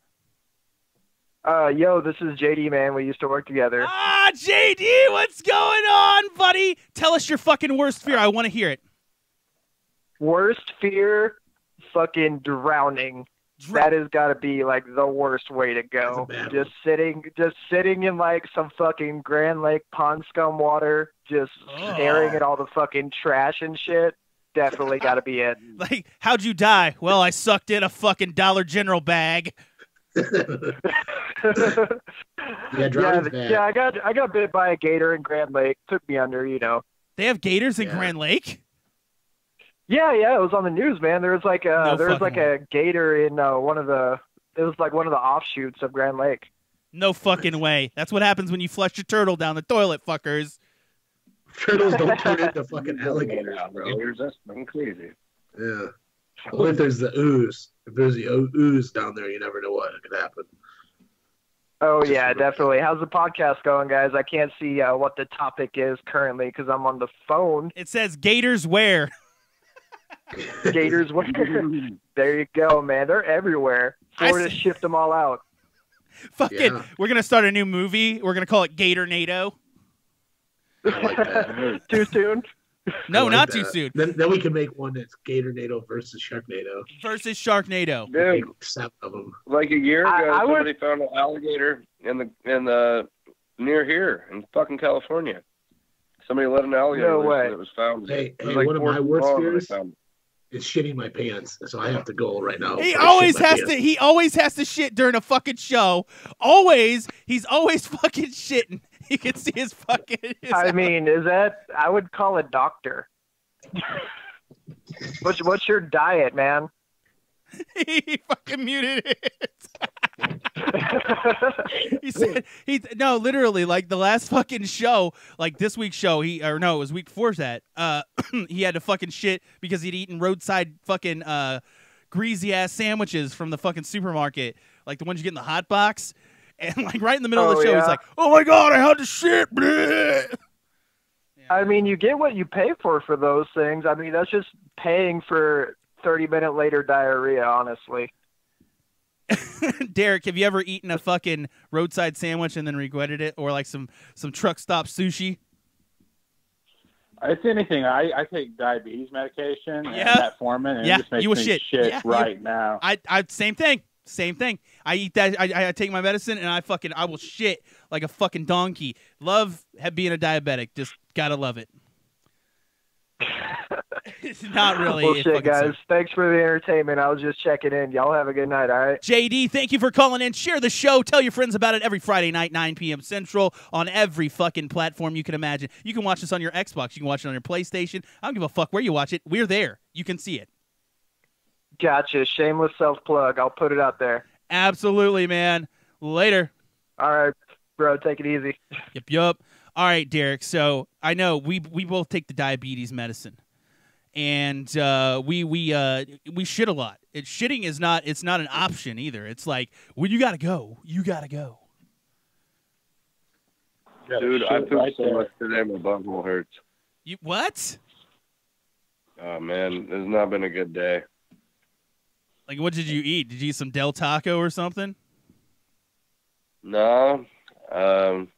Yo, this is JD, man. We used to work together. Ah, JD, what's going on, buddy? Tell us your fucking worst fear. I want to hear it. Worst fear, fucking drowning. That has got to be like the worst way to go. Just sitting in like some fucking Grand Lake pond scum water, just staring at all the fucking trash and shit. Definitely got to be it. Like, how'd you die? Well, I sucked in a fucking Dollar General bag. I got bit by a gator in Grand Lake. Took me under, They have gators in Grand Lake? Yeah, it was on the news, man. There was like a gator in one of the offshoots of Grand Lake. No fucking way. That's what happens when you flush your turtle down the toilet, fuckers. Turtles don't turn into fucking alligators, bro. That's crazy. Yeah. What if there's the ooze? If there's the ooze down there, you never know what could happen. Oh, yeah, definitely. How's the podcast going, guys? I can't see what the topic is currently because I'm on the phone. It says gators where? Gators where? There you go, man. They're everywhere. Florida shipped them all out. Fucking, we're going to start a new movie. We're going to call it Gator NATO. I like that. Too soon? No, like not that. too soon. Then we can make one that's Gator NATO versus Sharknado. Versus Sharknado. Dude, 7 of them. like a year ago, somebody found an alligator in the near here in fucking California. Somebody let an alligator loose and it was found. Hey, like one of my worst fears is shitting my pants, so I have to go right now. He always has to shit during a fucking show. He's always fucking shitting. You can see his fucking. I mean, I would call a doctor. What's your diet, man? He fucking muted it. He said literally, like the last fucking show, like this week's show, it was week 4's that. He had to fucking shit because he'd eaten roadside fucking greasy ass sandwiches from the fucking supermarket. like the ones you get in the hot box. And like right in the middle of the show, yeah. he's like, "Oh my god, I had to shit." Bleh. I mean, you get what you pay for those things. I mean, that's just paying for 30-minute later diarrhea, honestly. Derek, have you ever eaten a fucking roadside sandwich and then regretted it, or like some truck stop sushi? It's anything. I take diabetes medication and metformin, and Yeah, it just makes you a me shit. shit Yeah, right now. I same thing. I eat that. I take my medicine and I will shit like a fucking donkey. Love being a diabetic. Just gotta love it. It's not really. Well, it shit, fucking guys. sucks. Thanks for the entertainment. I was just checking in. Y'all have a good night, all right? JD, thank you for calling in. Share the show. Tell your friends about it every Friday night, 9 p.m. Central, on every fucking platform you can imagine. You can watch this on your Xbox. You can watch it on your PlayStation. I don't give a fuck where you watch it. We're there. You can see it. Gotcha. Shameless self-plug. I'll put it out there. Absolutely, man. Later. All right, bro. Take it easy. Yup. All right, Derek. So I know we both take the diabetes medicine, and we shit a lot. Shitting is not. It's not an option either. It's like when you gotta go, you gotta go. Dude, I pooped so much today, my butthole hurts. You what? Oh man, it's not been a good day. Like, what did you eat? Did you eat some Del Taco or something? No, it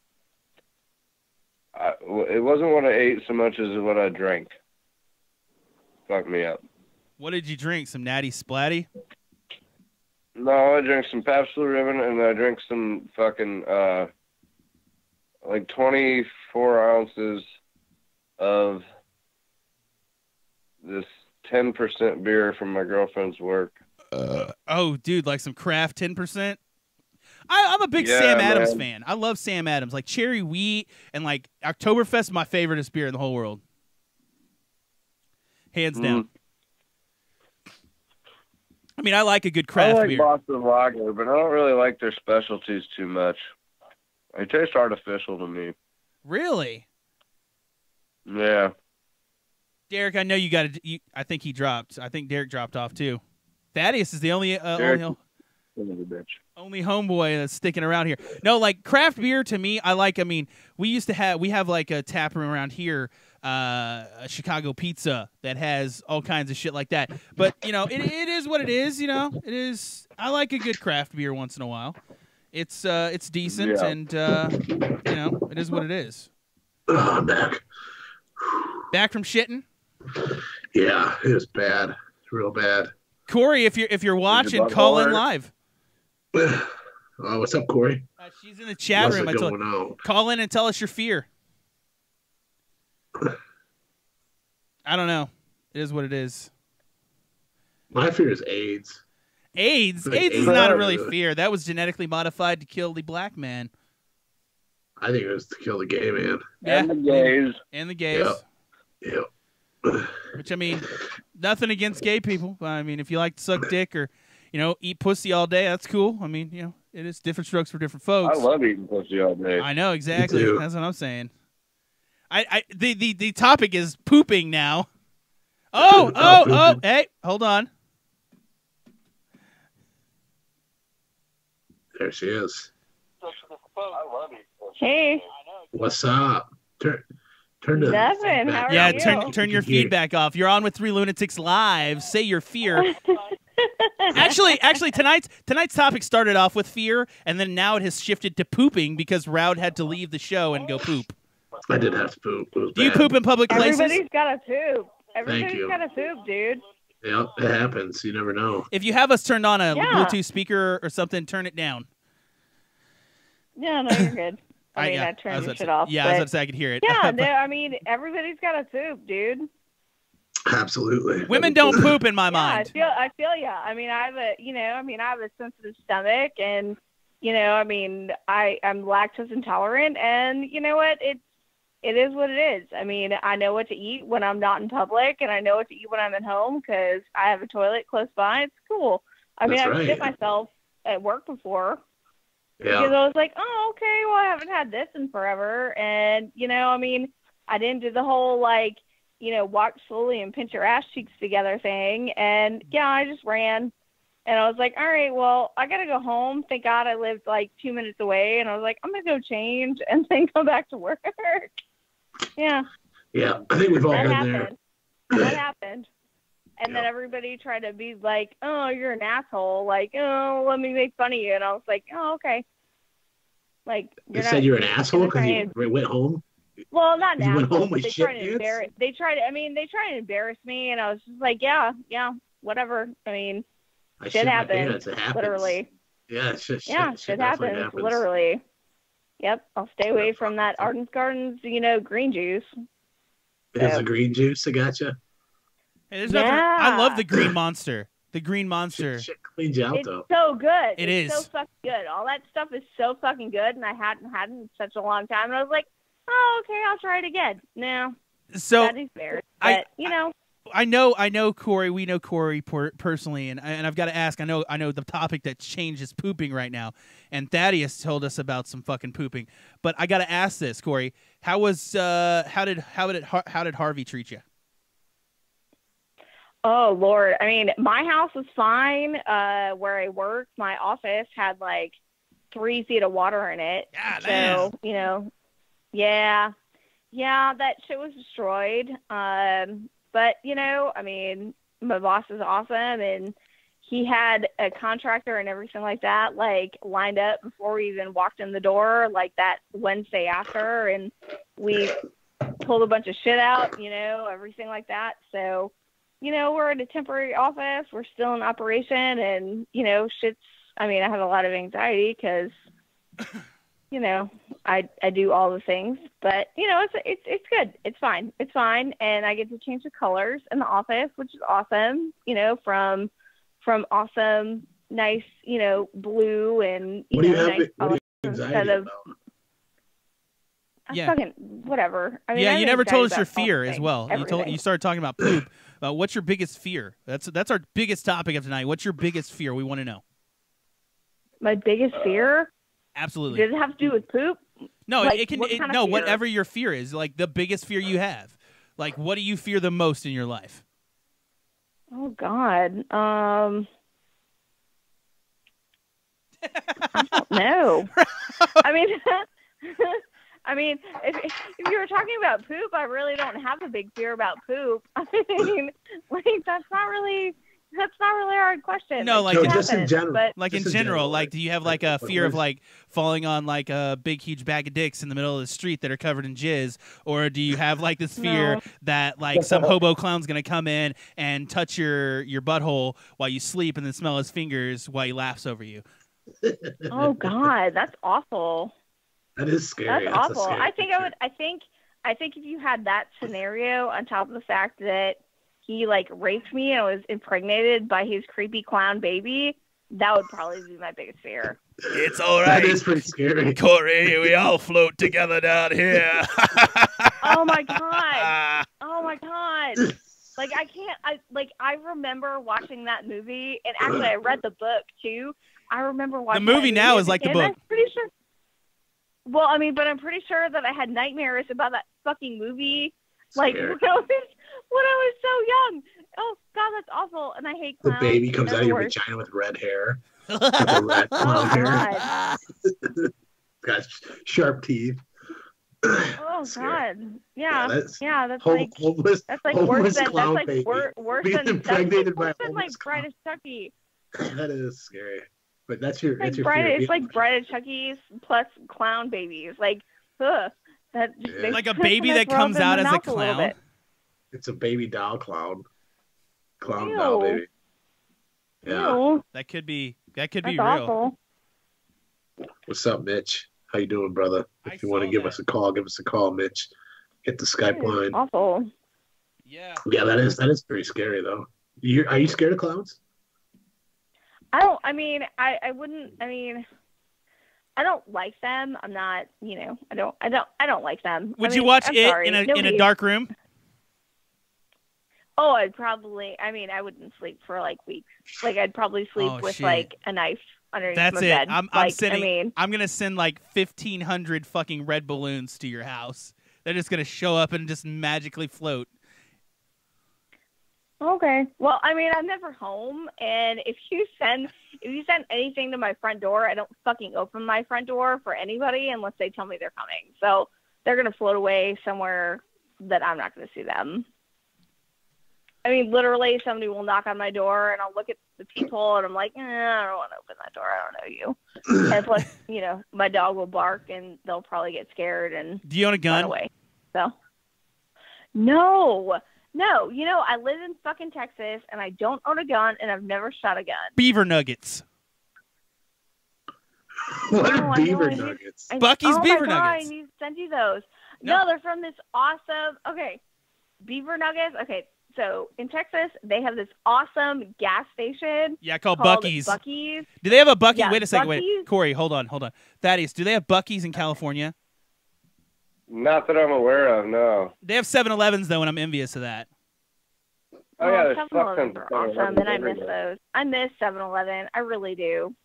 wasn't what I ate so much as what I drank. Fucked me up. What did you drink? Some Natty Splatty? No, I drank some Pabst Blue Ribbon, and I drank some fucking like 24 ounces of this 10% beer from my girlfriend's work. Oh, dude, like some craft 10%? I'm a big Sam Adams fan. I love Sam Adams. Like cherry wheat and like Oktoberfest, my favoriteest beer in the whole world. Hands down. I mean, I like a good craft I like beer. Boston Lager, but I don't really like their specialties too much. They taste artificial to me. Really? Yeah. Derek, I know you got to. I think he dropped. I think Derek dropped off too. Thaddeus is the only homeboy that's sticking around here. No, like craft beer to me, I like. I mean, we have like a tap room around here, a Chicago Pizza that has all kinds of shit like that. But you know, it is what it is. You know, it is. I like a good craft beer once in a while. It's decent, and you know, it is what it is. I'm back. Back from shitting. Yeah, it was bad. It's real bad. Corey, if you're watching, call in live. What's up, Corey? She's in the chat room. On? Call in and tell us your fear. I don't know. It is what it is. My fear is AIDS. AIDS? Like AIDS is not a really fear. That was genetically modified to kill the black man. I think it was to kill the gay man. Yeah. And the gays. And the gays. Yep. Which, I mean, nothing against gay people. I mean, if you like to suck dick or, you know, eat pussy all day, that's cool. I mean, you know, it is different strokes for different folks. I love eating pussy all day. I know, exactly. That's what I'm saying. The topic is pooping now. Oh, hey, hold on. There she is. Hey. What's up? Turn the Nothing. How are you? Turn your feedback off. You're on with 3 Lunatics Live. Say your fear. Actually, tonight's topic started off with fear, and then now it has shifted to pooping because Roud had to leave the show and go poop. I did have to poop. It was Do you poop in public places? Everybody's got a poop. Everybody's you. got a poop, dude. Yep, it happens. You never know. If you have us turned on a Bluetooth speaker or something, turn it down. No, you're good. I mean, I turned your shit off. Yeah, I was about to say I could hear it. Yeah, I mean, everybody's got a poop, dude. Absolutely. Women don't poop in my mind. I feel yeah. I mean, I have a sensitive stomach, and I'm lactose intolerant, and you know what? It is what it is. I mean, I know what to eat when I'm not in public, and I know what to eat when I'm at home because I have a toilet close by. It's cool. I mean, I've shit myself at work before. Yeah. Because I was like, oh, okay, well, I haven't had this in forever. And, I mean, I didn't do the whole, walk slowly and pinch your ass cheeks together thing. And, yeah, I just ran. And I was like, all right, well, I got to go home. Thank God I lived like 2 minutes away. And I was like, I'm going to go change and then come back to work. Yeah. Yeah, I think we've all That been happened. there. That happened. And then everybody tried to be like, oh, you're an asshole. Like, oh, let me make fun of you. And I was like, oh, okay. Like, You said you're an asshole because you went home? Well, not an You went asshole, home but with they shit tried to embarrass. They tried to embarrass me, and I was just like, yeah, whatever. I mean, I shit shit my happens, pants. It happens. Literally. Yeah, shit Shit definitely happens, literally. Yep, I'll stay away from that Arden's Gardens, green juice. It's the green juice that got you? Hey, there's nothing. I love the green monster. The green monster. Shit cleans you out, It's though. so good. It's so fucking good. All that stuff is so fucking good, and I hadn't had it in such a long time. And I was like, oh, okay, I'll try it again. No, So that is fair. But I know Corey. We know Corey personally, and I've got to ask. I know the topic that changed is pooping right now, and Thaddeus told us about some fucking pooping. But I got to ask this, Corey. How did Harvey treat you? Oh Lord, I mean, my house was fine. Where I worked, my office had like 3 feet of water in it. God, so yeah, that shit was destroyed. But I mean, my boss is awesome, and he had a contractor and everything like that, like lined up before we even walked in the door, like that Wednesday after, and we pulled a bunch of shit out, everything like that. So, we're in a temporary office. We're still in operation, and I have a lot of anxiety because, I do all the things, but it's good. It's fine. It's fine. And I get to change the colors in the office, which is awesome, from awesome, nice, blue and, what do you have nice colors anxiety of, about? Yeah. fucking whatever. I mean, Yeah, I'm you never told us anxiety your about all fear the as things, well. everything. You started talking about poop. What's your biggest fear? That's our biggest topic of tonight. What's your biggest fear? We want to know. My biggest fear? Absolutely. Does it have to do with poop? No, Like, it can. what kind of No, fear? whatever your fear is, like the biggest fear you have. Like, what do you fear the most in your life? Oh God. I don't know. I mean, if you were talking about poop, I really don't have a big fear about poop. I mean, like that's not really a hard question. No, like just in general. But like in general, like do you have like a fear of like falling on like a big huge bag of dicks in the middle of the street that are covered in jizz, or do you have like this fear No. that like some hobo clown's gonna come in and touch your butthole while you sleep and then smell his fingers while he laughs over you? oh God, that's awful. That is scary. That's awful. I think if you had that scenario on top of the fact that he like raped me and was impregnated by his creepy clown baby, that would probably be my biggest fear. It's all right. That is pretty scary. Corey, we all float together down here. Oh my God. Oh my God. Like I remember watching that movie, and actually I read the book too. I remember watching The movie that now movie is like the and book. I'm pretty sure. Well, I mean, but I'm pretty sure that I had nightmares about that fucking movie, like Scary. when I was so young. Oh God, that's awful, and I hate The clowns. baby comes They're out of the your worst. vagina with red hair. With the red clown hair. God. Got sharp teeth. Oh Scary. God. Yeah. that's That's homeless, like that's like worse homeless than that's clown like baby. worse Being than that's impregnated by worse a than like homeless Bride of Chucky. That is scary. But that's your Like fear. it's like Bride of Chucky's plus clown babies. Like, ugh. That just Yeah. makes Like a my baby that throw comes up in out my as a mouth little clown. bit. It's a baby doll clown. Clown Ew. doll baby. Yeah. Ew, That could be that's real. awful. What's up, Mitch? How you doing, brother? I If you want to saw give that. us a call, give us a call, Mitch. Hit the Skype line. Awful. Yeah. Yeah, that is pretty scary though. Are you scared of clowns? I don't. I mean, I wouldn't. I mean, I don't like them. I'm not. I don't like them. Would I you mean, watch I'm it sorry. in a Nobody- dark room? Oh, I'd probably. I mean, I wouldn't sleep for like weeks. Like I'd probably sleep Oh, with shit. like a knife underneath That's my it. bed. I'm like, sending. I mean, I'm gonna send like 1,500 fucking red balloons to your house. They're just gonna show up and just magically float. Okay. Well, I mean, I'm never home, and if you send anything to my front door, I don't fucking open my front door for anybody unless they tell me they're coming. So they're gonna float away somewhere that I'm not gonna see them. I mean, literally, somebody will knock on my door, and I'll look at the peephole, and I'm like, I don't want to open that door. I don't know you. And plus, my dog will bark, and they'll probably get scared and Do you own a gun? run away. So, no. I live in fucking Texas, and I don't own a gun, and I've never shot a gun. Beaver nuggets. What are beaver nuggets? Bucky's beaver God, nuggets. I need to send you those. No. No, they're from this awesome. Okay, beaver nuggets. Okay, so in Texas, they have this awesome gas station. Yeah, called Bucky's. Bucky's. Do they have a Bucky? Yeah, Wait a second. Buc-ee's. Wait, Corey, hold on. Thaddeus, do they have Bucky's in California? Not that I'm aware of, no. They have 7-Elevens though, and I'm envious of that. Oh, yeah, there's 7-Elevens fuck are tons of awesome, and I miss everywhere. those. I miss 7-Eleven. I really do.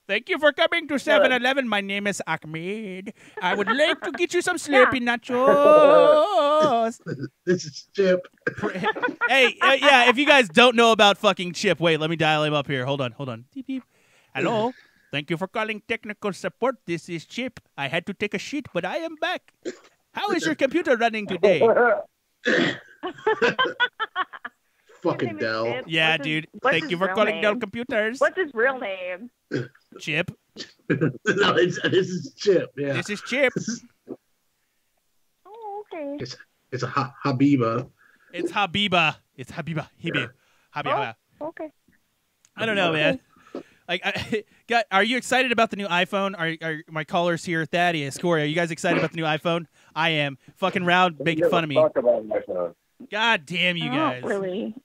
Thank you for coming to 7-Eleven. My name is Ahmed. I would like to get you some Slurpee nachos. This is Chip. Hey, yeah, if you guys don't know about fucking Chip, wait, let me dial him up here. Hold on. Beep, beep. Hello. Thank you for calling technical support. This is Chip. I had to take a shit, but I am back. How is your computer running today? Fucking Dell. Chip? Yeah, What's dude. what's Thank his you for real calling name? Dell Computers. What's his real name? Chip. No, this is Chip. Yeah. This is Chip. Oh, okay. It's a Habiba. It's Habiba. Habiba. Oh, okay. I don't know, man. Like, are you excited about the new iPhone? Are my callers here, Thaddeus, Corey? Are you guys excited about the new iPhone? I am. Fucking Round making fun of me. Talk about my phone. God damn you guys. Not really.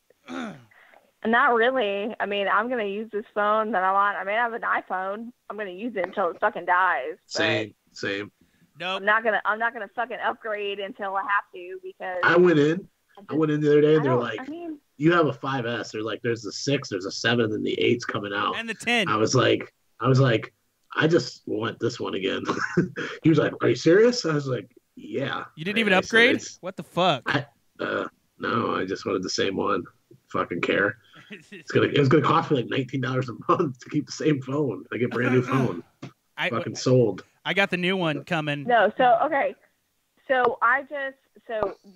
Not really. I mean, I'm gonna use this phone that I'm on. I mean, I have an iPhone. I'm gonna use it until it fucking dies. but Same. Nope. I'm not gonna fucking upgrade until I have to because I went in the other day and they're like, I mean, you have a 5S. They're like, there's the 6, there's a 7, and the 8's coming out. And the 10. I was like, I just want this one again. He was like, are you serious? I was like, yeah. You didn't even I said, upgrade? What the fuck? No, I just wanted the same one. Fucking care. It's gonna cost me like $19 a month to keep the same phone. I get a brand new phone. Fucking sold. I got the new one coming. no. So okay. So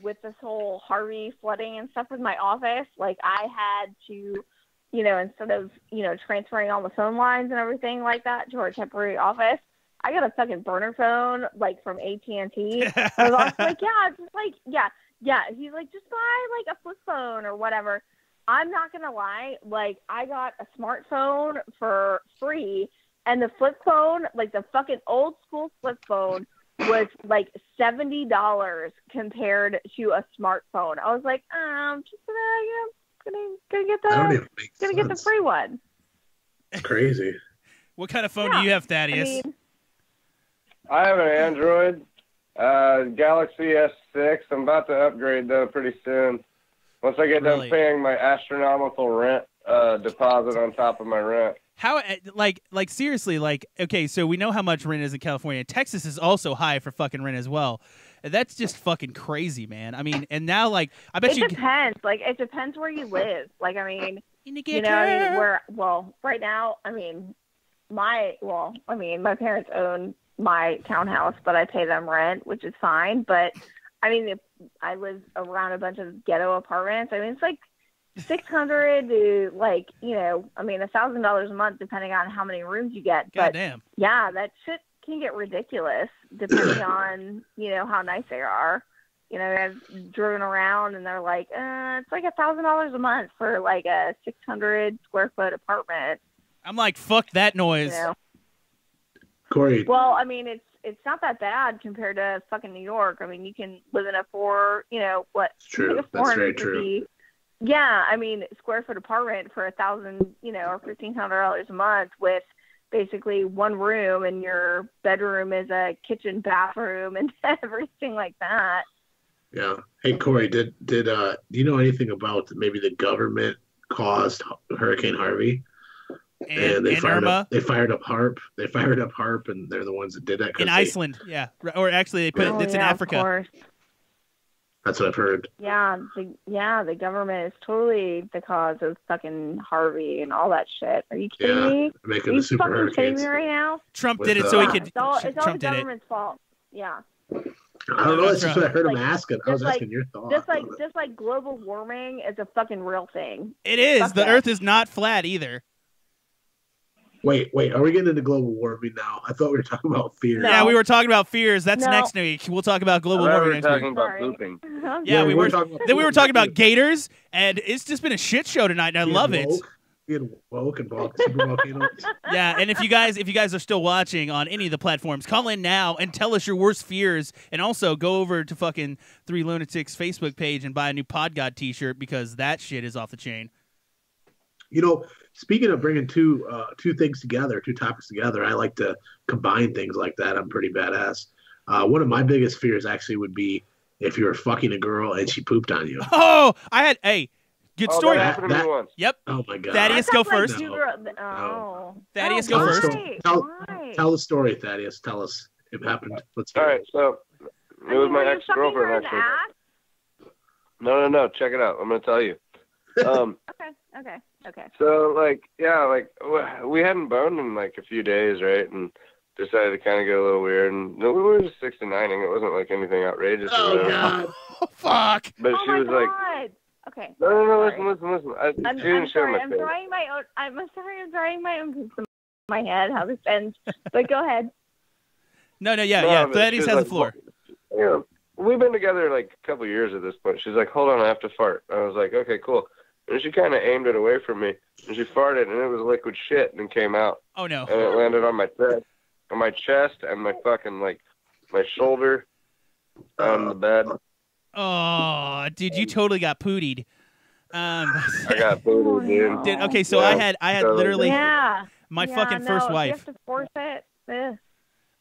with this whole Harvey flooding and stuff with my office, like I had to, instead of transferring all the phone lines and everything like that to our temporary office, I got a fucking burner phone like from AT&T. I was like, yeah. He's like, just buy like a flip phone or whatever. I'm not gonna lie, like I got a smartphone for free, and the flip phone, like the fucking old school flip phone, was like $70 compared to a smartphone. I was like, I'm just gonna get the free one. It's crazy. What kind of phone do you have, Thaddeus? I have an Android, Galaxy S6. I'm about to upgrade though pretty soon. Once I get done paying my astronomical rent deposit on top of my rent. How, like seriously, like, okay, so we know how much rent is in California. Texas is also high for fucking rent as well. That's just fucking crazy, man. I mean, and now, like, I bet it depends. Like, it depends where you live. Like, I mean, right now, I mean, my parents own my townhouse, but I pay them rent, which is fine. But I mean, I live around a bunch of ghetto apartments. I mean, it's like $600 to like, $1,000 a month, depending on how many rooms you get. But goddamn. Yeah, that shit can get ridiculous depending on, how nice they are. I've driven around and they're like, it's like $1,000 a month for like a 600 square foot apartment. I'm like, fuck that noise. Corey. Well, I mean, it's not that bad compared to fucking New York. I mean, you can live in a It's true. like That's very true. Yeah, I mean, square foot apartment for $1,000, or $1,500 a month with basically one room, and your bedroom is a kitchen, bathroom, and everything like that. Yeah. Hey, Corey, did you know anything about maybe the government caused Hurricane Harvey? And they fired up HARP. They fired up HARP, and they're the ones that did that. In Iceland, yeah. Or actually, they put it's in Africa. Of course. That's what I've heard. Yeah, the government is totally the cause of fucking Harvey and all that shit. Are you kidding me? Making Are you the super fucking kidding hurricanes. me right now? Trump With, did it so he could. It's all the Trump did it. government's fault. Yeah. I don't know. That's just what I heard him Like, asking. I was asking your thoughts. Just like global warming is a fucking real thing. It is. Fuck The that. Earth is not flat either. Wait. Are we getting into global warming now? I thought we were talking about fear. No. Yeah, we were talking about fears. That's No. next week. We'll talk about global I thought we warming were next talking week. about Sorry. pooping. Yeah, we were. talking about Then we were talking about pooping. gators, and it's just been a shit show tonight, and I love it. Being woke and super volcanoes. Yeah, and if you guys are still watching on any of the platforms, call in now and tell us your worst fears, and also go over to fucking 3 Lunatics Facebook page and buy a new Pod God T-shirt because that shit is off the chain. You know, speaking of bringing two things together, two topics together, I like to combine things like that. I'm pretty badass. One of my biggest fears actually would be if you were fucking a girl and she pooped on you. Oh, good story. That happened to me once. Yep. Oh my god. Thaddeus, go first. Oh. Thaddeus, Oh, go first. why? Why? Tell the story, Thaddeus. Tell us it happened. Let's All hear right, it. so it I was mean, my were you ex-girlfriend sucking her in actually. the ass? No. Check it out. I'm gonna tell you. Okay. So we hadn't boned in like a few days, right? And decided to kind of get a little weird. And we were just 69ing. It wasn't like anything outrageous. or whatever. God. Oh, fuck. But Oh she my was like, God. Okay. no, Sorry. listen. I'm she didn't show sorry. my I'm face. drawing my own. I'm sorry. I'm drawing my own picture in my head how this ends. But go ahead. No, No, yeah. but Thaddeus she has was the floor. You know, we've been together like a couple years at this point. She's like, hold on, I have to fart. I was like, okay, cool. And she kind of aimed it away from me, and she farted, and it was liquid shit, and came out, Oh, no. and it landed on my chest, and my fucking like my shoulder on the bed. Oh, dude, you totally got pootied. I got booted, dude. Dude, okay, so Yeah. I had So, literally Yeah. my Yeah, fucking first no, wife. You have to force it. Ugh.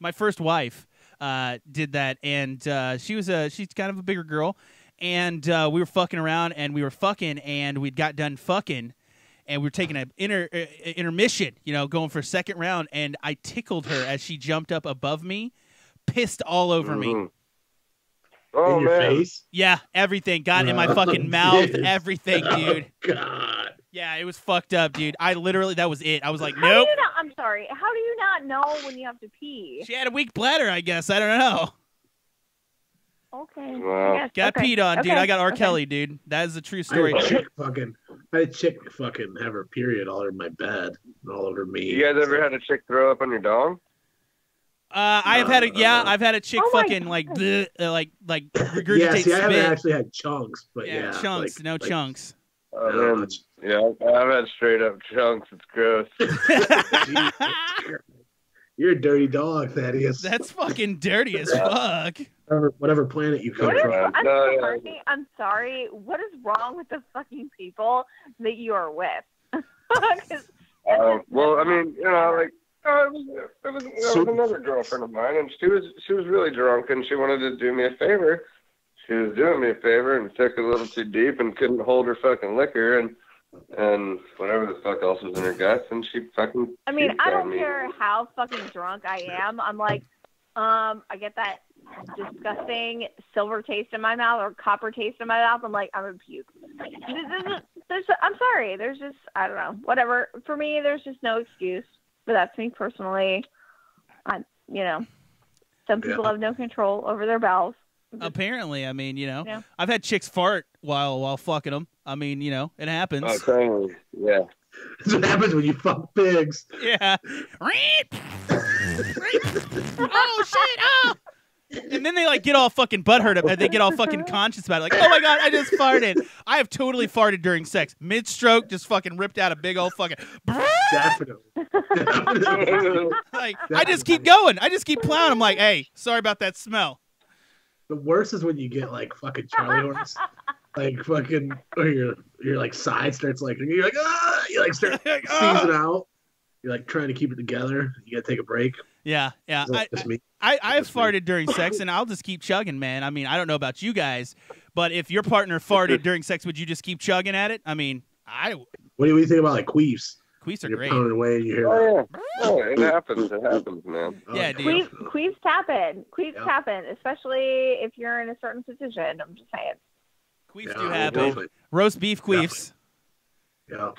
My first wife did that, and she's kind of a bigger girl, and we were fucking around, and we'd got done fucking, and we were taking an intermission, going for a second round, and I tickled her as she jumped up above me, pissed all over me. Oh In your man. face? Yeah, everything got in my Oh, fucking mouth, dude. everything, dude. Oh, God. Yeah, it was fucked up, dude. That was it. I was like, How do nope. you not? I'm sorry. How do you not know when you have to pee? She had a weak bladder, I guess. I don't know. Okay. Wow. I guess. Got Okay. peed on, dude. Okay. I got R. Okay. Kelly, dude. That is a true I story. had a chick fucking have her period all over my bed, and all over me. You guys ever had a chick throw up on your dong? I've had a chick Oh my fucking God. like regurgitate Yeah, see, I haven't spit. actually had chunks, but yeah, chunks, no chunks. Oh, No, man. Yeah, I've had straight up chunks. It's gross. You're a dirty dog, Thaddeus. That's fucking dirty as fuck. Whatever planet you come What is, from. I'm sorry. What is wrong with the fucking people that you are with? 'Cause Well, I mean, like it was another girlfriend of mine, and she was really drunk, and she wanted to do me a favor. She was doing me a favor and took a little too deep and couldn't hold her fucking liquor and whatever the fuck else was in her guts, and she fucking. I mean, puked I on don't me. care how fucking drunk I am. I'm like, I get that disgusting silver taste in my mouth or copper taste in my mouth. I'm like, I'm gonna puke. I'm sorry. There's just, I don't know, whatever. For me, there's just no excuse. But that's me personally. Some people have no control over their bowels. Apparently, I mean, Yeah. I've had chicks fart while fucking them. I mean, it happens. Oh, totally. Yeah. That's what happens when you fuck pigs. Yeah. Oh shit! Oh. And then they get all fucking butthurt, and they get all fucking conscious about it. Like, oh my god, I just farted. I have totally farted during sex, mid-stroke, just fucking ripped out a big old fucking. Definitely. I just keep going. I just keep plowing. I'm like, hey, sorry about that smell. The worst is when you get fucking Charlie horse, fucking, or your side starts you're like ah, you start seizing out. You're trying to keep it together. You gotta take a break. Yeah. Is that just me? I've farted during sex, and I'll just keep chugging, man. I mean, I don't know about you guys, but if your partner farted during sex, would you just keep chugging at it? I mean, What do you think about queefs? Queefs are You're great. pounding away and you hear Oh yeah, oh, it happens. It happens, man. Yeah, dude. Queefs happen. Queefs happen, especially if you're in a certain position. I'm just saying. Queefs do happen. Roast beef queefs. Yeah.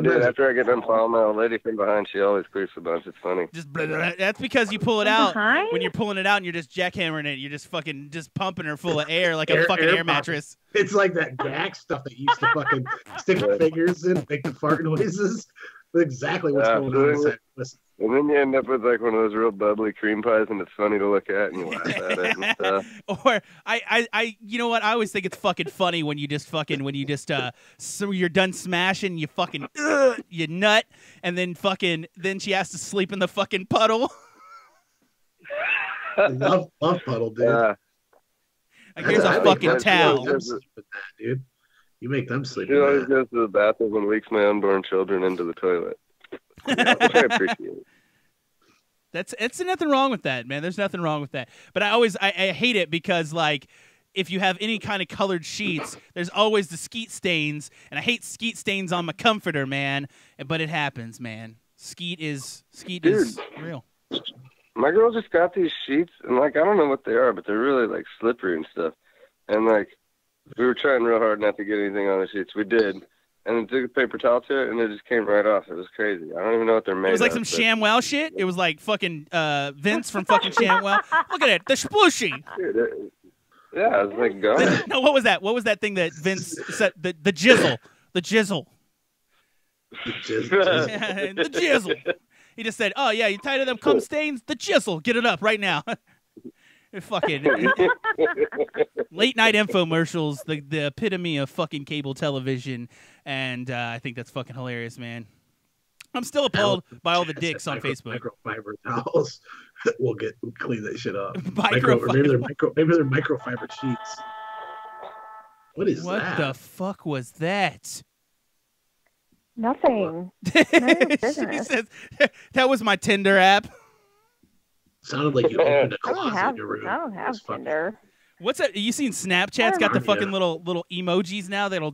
Dude, after I get done following my old lady from behind, she always queefs a bunch. It's funny. Just that's because you pull it out behind? when you're pulling it out and you're just jackhammering it. You're just fucking just pumping her full of air like a fucking air mattress. It's like that gag stuff that you used to fucking stick your fingers in, make the fart noises. That's exactly what's going on inside. Listen. And then you end up with like one of those real bubbly cream pies, and it's funny to look at, and you laugh at it and stuff. Or you know what? I always think it's fucking funny when you just so you're done smashing, you fucking you nut, and then she has to sleep in the fucking puddle. love puddle, dude. Like, here's a fucking towel. Dude. You make them sleep. She always goes to the bathroom and leaks my unborn children into the toilet. Which I appreciate. It's nothing wrong with that, man. There's nothing wrong with that. But I hate it because, like, if you have any kind of colored sheets, there's always the skeet stains, and I hate skeet stains on my comforter, man. But it happens, man. Skeet is real. My girl just got these sheets, and like I don't know what they are, but they're really like slippery and stuff. And like we were trying real hard not to get anything on the sheets. We did. And then took a paper towel to it, and it just came right off. It was crazy. I don't even know what they're made of. It was like some ShamWow shit. It was like fucking Vince from fucking ShamWow. Look at it, the splooshy. Dude, yeah, it was like gum. No, what was that? What was that thing that Vince said? The jizzle. The jizzle. The jizzle. He just said, "Oh yeah, you tired of them cum stains? The jizzle. Get it up right now." Fucking late night infomercials, the epitome of fucking cable television, and I think that's fucking hilarious, man. I'm still appalled by all the dicks on Facebook. Microfiber towels. we'll clean that shit up. Maybe they're microfiber sheets. What is that? What the fuck was that? Nothing. She says, that was my Tinder app. Sounded like you opened a closet in your room. I don't have Tinder. What's that? You seen Snapchat's got the fucking little emojis now that'll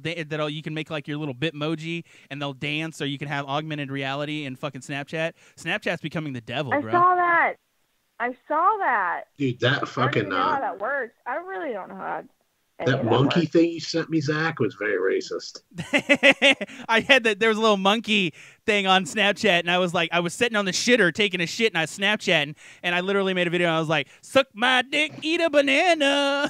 you can make like your little Bitmoji and they'll dance, or you can have augmented reality in fucking Snapchat. Snapchat's becoming the devil, bro. I saw that. Dude, that fucking. I don't even know how that works. I really don't know how. That monkey thing you sent me, Zach, was very racist. I had that. There was a little monkey thing on Snapchat, and I was sitting on the shitter taking a shit, and I was Snapchatting, and I literally made a video. And I was like, "Suck my dick, eat a banana."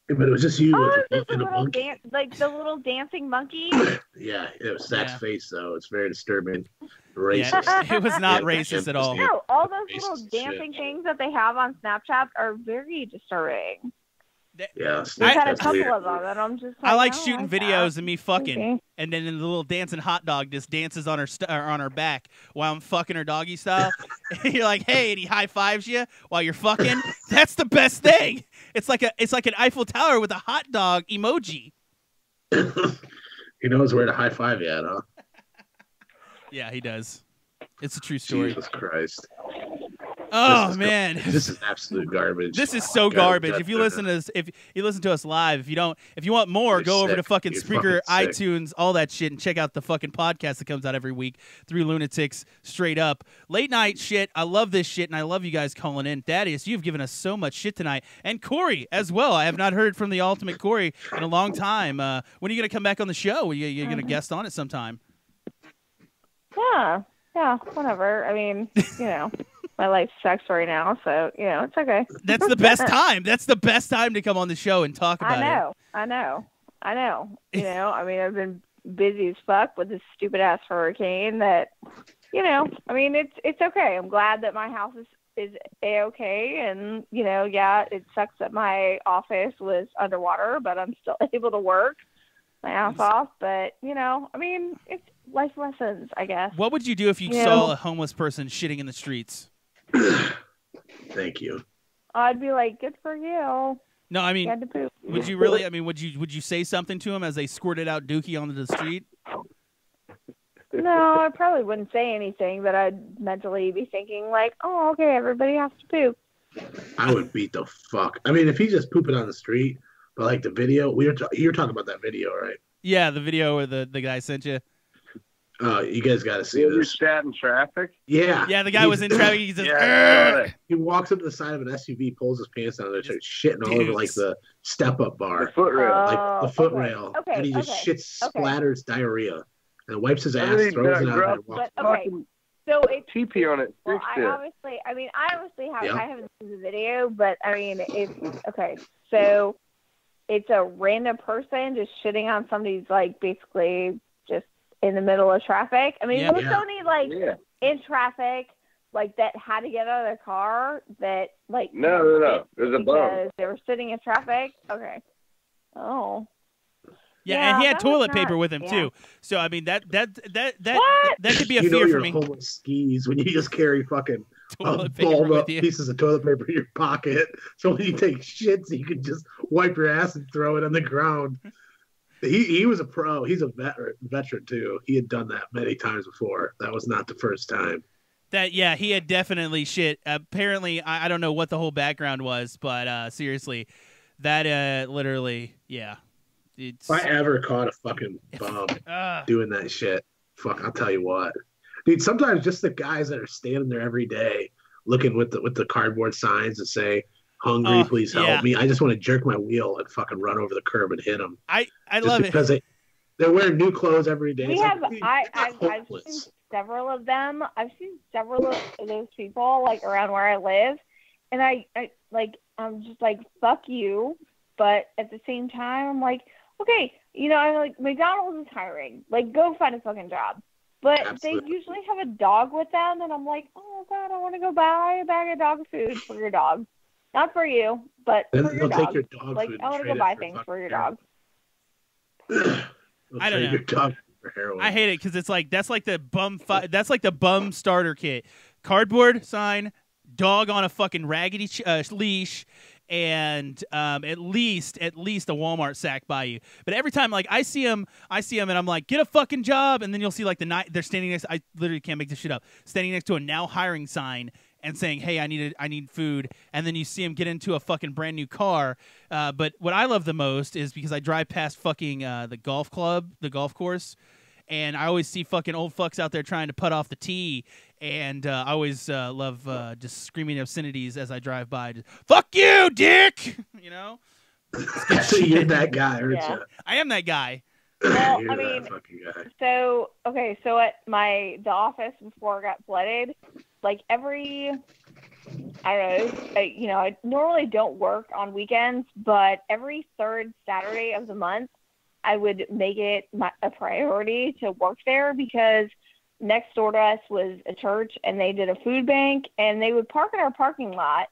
But it was just you with a monkey. Like the little dancing monkey. Yeah, it was Zach's face, though. It's very disturbing. Racist. Yeah, it was not racist at all. No, all those little dancing things that they have on Snapchat are very disturbing. Yeah, we've had a couple of them, and I'm just. I like shooting videos of me fucking, and then the little dancing hot dog just dances on her back while I'm fucking her doggy style. And you're like, hey, and he high fives you while you're fucking. That's the best thing. It's like an Eiffel Tower with a hot dog emoji. He knows where to high five you at, huh? Yeah, he does. It's a true story. Jesus Christ. Oh man, this is absolute garbage. This is so garbage. If you listen to us live, if you want more, go over to fucking Spreaker, iTunes, all that shit, and check out the fucking podcast that comes out every week. 3 Lunatics, straight up late night shit. I love this shit, and I love you guys calling in. Thaddeus, you've given us so much shit tonight, and Corey as well. I have not heard from the ultimate Corey in a long time. When are you gonna come back on the show? You're gonna guest on it sometime? Yeah, whatever. I mean, my life sucks right now, so it's okay. That's the best time. That's the best time to come on the show and talk about it. I know. I mean, I've been busy as fuck with this stupid ass hurricane. That, I mean, it's okay. I'm glad that my house is a-okay, and it sucks that my office was underwater, but I'm still able to work my ass off. But I mean, it's life lessons, I guess. What would you do if you saw a homeless person shitting in the streets? Thank you. I'd be like, good for you. No, I mean, would you really? I mean, would you say something to him as they squirted out dookie onto the street? No, I probably wouldn't say anything, but I'd mentally be thinking like, oh, okay, everybody has to poop. I would beat the fuck. I mean, if he's just pooping on the street, but like the video, you're talking about that video, right? Yeah, the video where the guy sent you. Oh, you guys got to see You this. sat in traffic? Yeah. Yeah, the guy was in traffic. He says, he walks up to the side of an SUV, pulls his pants down, and starts shitting all over like dukes. the step-up bar, The foot rail. like the foot rail, Okay, and he just okay, shits, splatters diarrhea, and wipes his ass, Really, throws it out, girl, and walks. But okay, so it's TP on it. well, Fixed I it. obviously have Yeah. I haven't seen the video, but I mean, it's okay. So it's a random person just shitting on somebody's like basically just in the middle of traffic. I mean, Yeah. was only like in traffic, like that had to get out of their car. That like No. There's a bum. because they were sitting in traffic. Okay. Oh. Yeah, and he had that was toilet not- paper with him yeah. too. So I mean that What? could be a You know fear you're for me. homeless skis when you just carry fucking Toilet paper balled with up you. pieces of toilet paper in your pocket. So when you take shits, you can just wipe your ass and throw it on the ground. He was a pro. He's a veteran too. He had done that many times before. That was not the first time. He had definitely shit. Apparently, I don't know what the whole background was, but seriously, that literally, yeah. It's If I ever caught a fucking bum doing that shit, fuck, I'll tell you what, dude. Sometimes just the guys that are standing there every day, looking with the cardboard signs that say "Hungry, please help me." I just want to jerk my wheel and fucking run over the curb and hit them. I love it because they're wearing new clothes every day. We It's have like, I've seen several of them. I've seen several of those people like around where I live, and I'm just like, fuck you, but at the same time I'm like, okay, I'm like, McDonald's is hiring, like, go find a fucking job. But Absolutely. They usually have a dog with them, and I'm like, oh god, I want to go buy a bag of dog food for your dog, not for you, but Then for your they'll dog. take your dog Like, food I want to and go trade buy it for things fucking for your heroin. dog. I don't know. Your dog for heroin. I hate it because it's like that's like the bum starter kit. Cardboard sign, dog on a fucking raggedy leash, and at least a Walmart sack by you. But every time like I see him and I'm like, get a fucking job, and then you'll see like they're standing next. I literally can't make this shit up. Standing next to a now hiring sign and saying, hey, I need food, and then you see him get into a fucking brand new car. But what I love the most is because I drive past fucking the golf course, and I always see fucking old fucks out there trying to putt off the tee, and I always love just screaming obscenities as I drive by. Just, fuck you, dick! You know? So you're that guy, aren't Yeah. you? I am that guy. Well, You're I that mean, fucking guy. so at the office before I got flooded, like every, I don't know, I normally don't work on weekends, but every third Saturday of the month, I would make it a priority to work there because next door to us was a church and they did a food bank and they would park in our parking lot.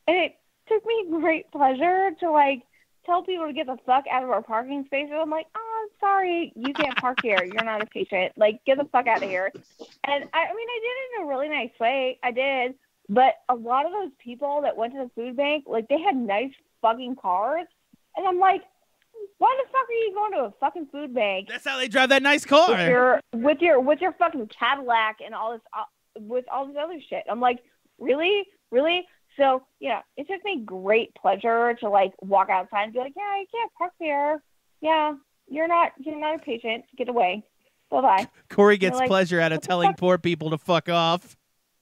And it took me great pleasure to like tell people to get the fuck out of our parking spaces. I'm like, oh, I'm sorry, you can't park here. You're not a patient. Like, get the fuck out of here. And I mean, I did it in a really nice way. I did. But a lot of those people that went to the food bank, like, they had nice fucking cars. And I'm like, why the fuck are you going to a fucking food bank? That's how they drive that nice car. With your fucking Cadillac and all this, with all this other shit. I'm like, really? So, yeah, it took me great pleasure to, like, walk outside and be like, yeah, you can't park here. Yeah, you're not a patient. Get away. Bye-bye. Corey gets like, pleasure out of telling poor people to fuck off.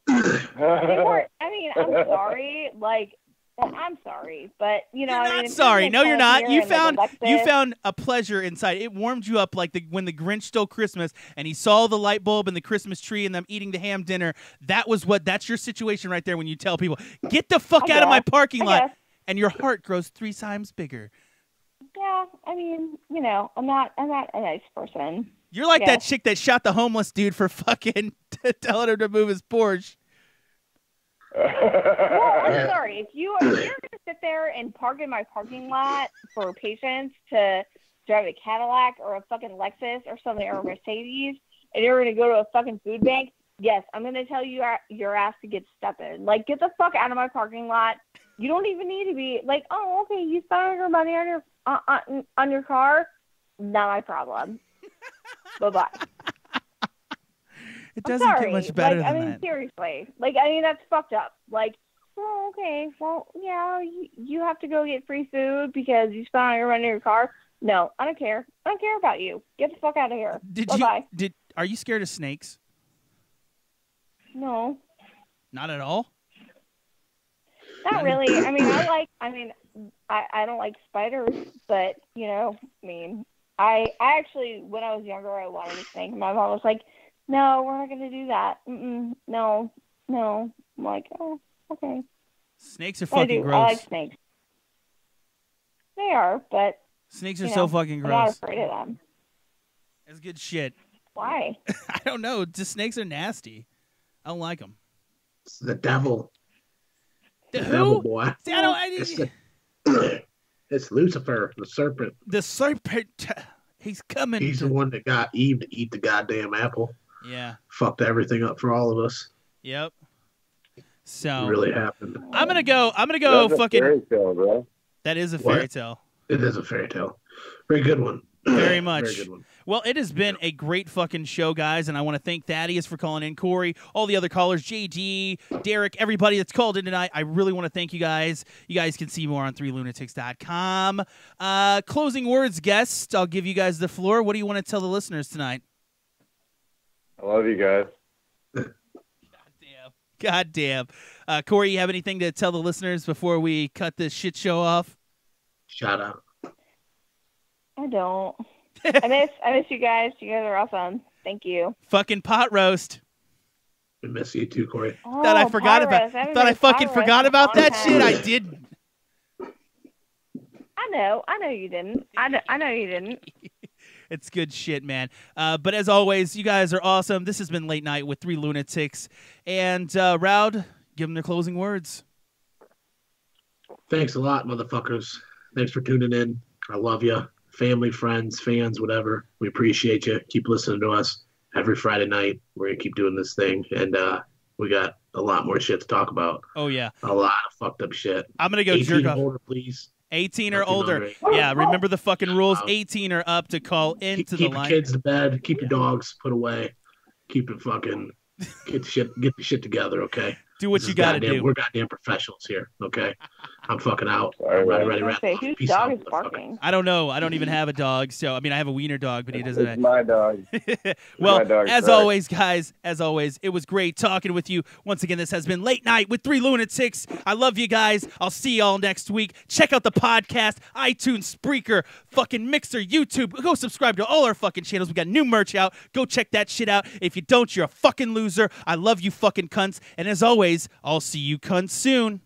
I mean, I'm sorry. Like, well, I'm sorry, but, You're I not mean, sorry. No, you're not. You found you a pleasure inside. It warmed you up like when the Grinch stole Christmas and he saw the light bulb and the Christmas tree and them eating the ham dinner. That's your situation right there when you tell people, get the fuck out of my parking lot, and your heart grows 3 times bigger. Yeah, I mean, I'm not a nice person. You're like that chick that shot the homeless dude for fucking telling him to move his Porsche. Well, I'm sorry. If you're going to sit there and park in my parking lot for patients to drive a Cadillac or a fucking Lexus or something or a Mercedes, and you're going to go to a fucking food bank, yes, I'm going to tell you your ass to get stepped in. Like, get the fuck out of my parking lot. You don't even need to be like, oh, okay, you spent your money on your car. Not my problem. Bye-bye. It doesn't get much better than that. I mean, that. seriously. Like, I mean, that's fucked up. Like, oh, okay, well, yeah, you have to go get free food because you spent all your money on your car. No, I don't care. I don't care about you. Get the fuck out of here. Bye-bye. Are you scared of snakes? No, Not at all. not really. I mean, I don't like spiders, but I actually, when I was younger, I wanted a snake. My mom was like, "No, we're not going to do that. No." I'm like, "Oh, okay." Snakes are fucking gross. I like snakes. They are, but snakes are so fucking I'm not gross. afraid of them. That's good shit. Why? I don't know. Just snakes are nasty. I don't like them. It's the devil. The devil, who? boy. See, I It's Lucifer, the serpent. The serpent. He's coming. He's the one that got Eve to eat the goddamn apple. Yeah. Fucked everything up for all of us. Yep. So It really happened. I'm gonna go. That's a Fucking. fairy tale, bro. That is a What? fairy tale. It is a fairy tale. Very good one. Very much. Very good one. Well, it has been a great fucking show, guys, and I want to thank Thaddeus for calling in, Corey, all the other callers, JD, Derek, everybody that's called in tonight. I really want to thank you guys. You guys can see more on 3lunatics.com. Closing words, guest. I'll give you guys the floor. What do you want to tell the listeners tonight? I love you guys. God damn. Corey, you have anything to tell the listeners before we cut this shit show off? Shout out. I don't. I miss you guys. You guys are awesome. Thank you. Fucking pot roast. We miss you too, Corey. Oh, Thought I forgot about. Thought I fucking forgot about that shit. I did. I know you didn't. I know you didn't. It's good shit, man. But as always, you guys are awesome. This has been Late Night with 3 Lunatics. And Raud, give them their closing words. Thanks a lot, motherfuckers. Thanks for tuning in. I love you. Family, friends, fans, whatever. We appreciate you. Keep listening to us every Friday night. We're going to keep doing this thing. And we got a lot more shit to talk about. Oh, yeah. A lot of fucked up shit. I'm going to go jerk off. Older, please. 18 or older. Yeah, remember the fucking rules. 18 or up to call into the line. Keep your kids to bed. Keep your dogs put away. Keep it fucking. Get the shit together, okay? Do what you got to do. We're goddamn professionals here, okay? I'm fucking out. Sorry, ready. Whose dog is barking? I don't know. I don't even have a dog. So, I mean, I have a wiener dog, but he doesn't. It's my dog. Well, My dog, as sorry. always, guys, it was great talking with you. Once again, this has been Late Night with 3 Lunatics. I love you guys. I'll see y'all next week. Check out the podcast, iTunes, Spreaker, fucking Mixer, YouTube. Go subscribe to all our fucking channels. We got new merch out. Go check that shit out. If you don't, you're a fucking loser. I love you fucking cunts. And as always, I'll see you cunts soon.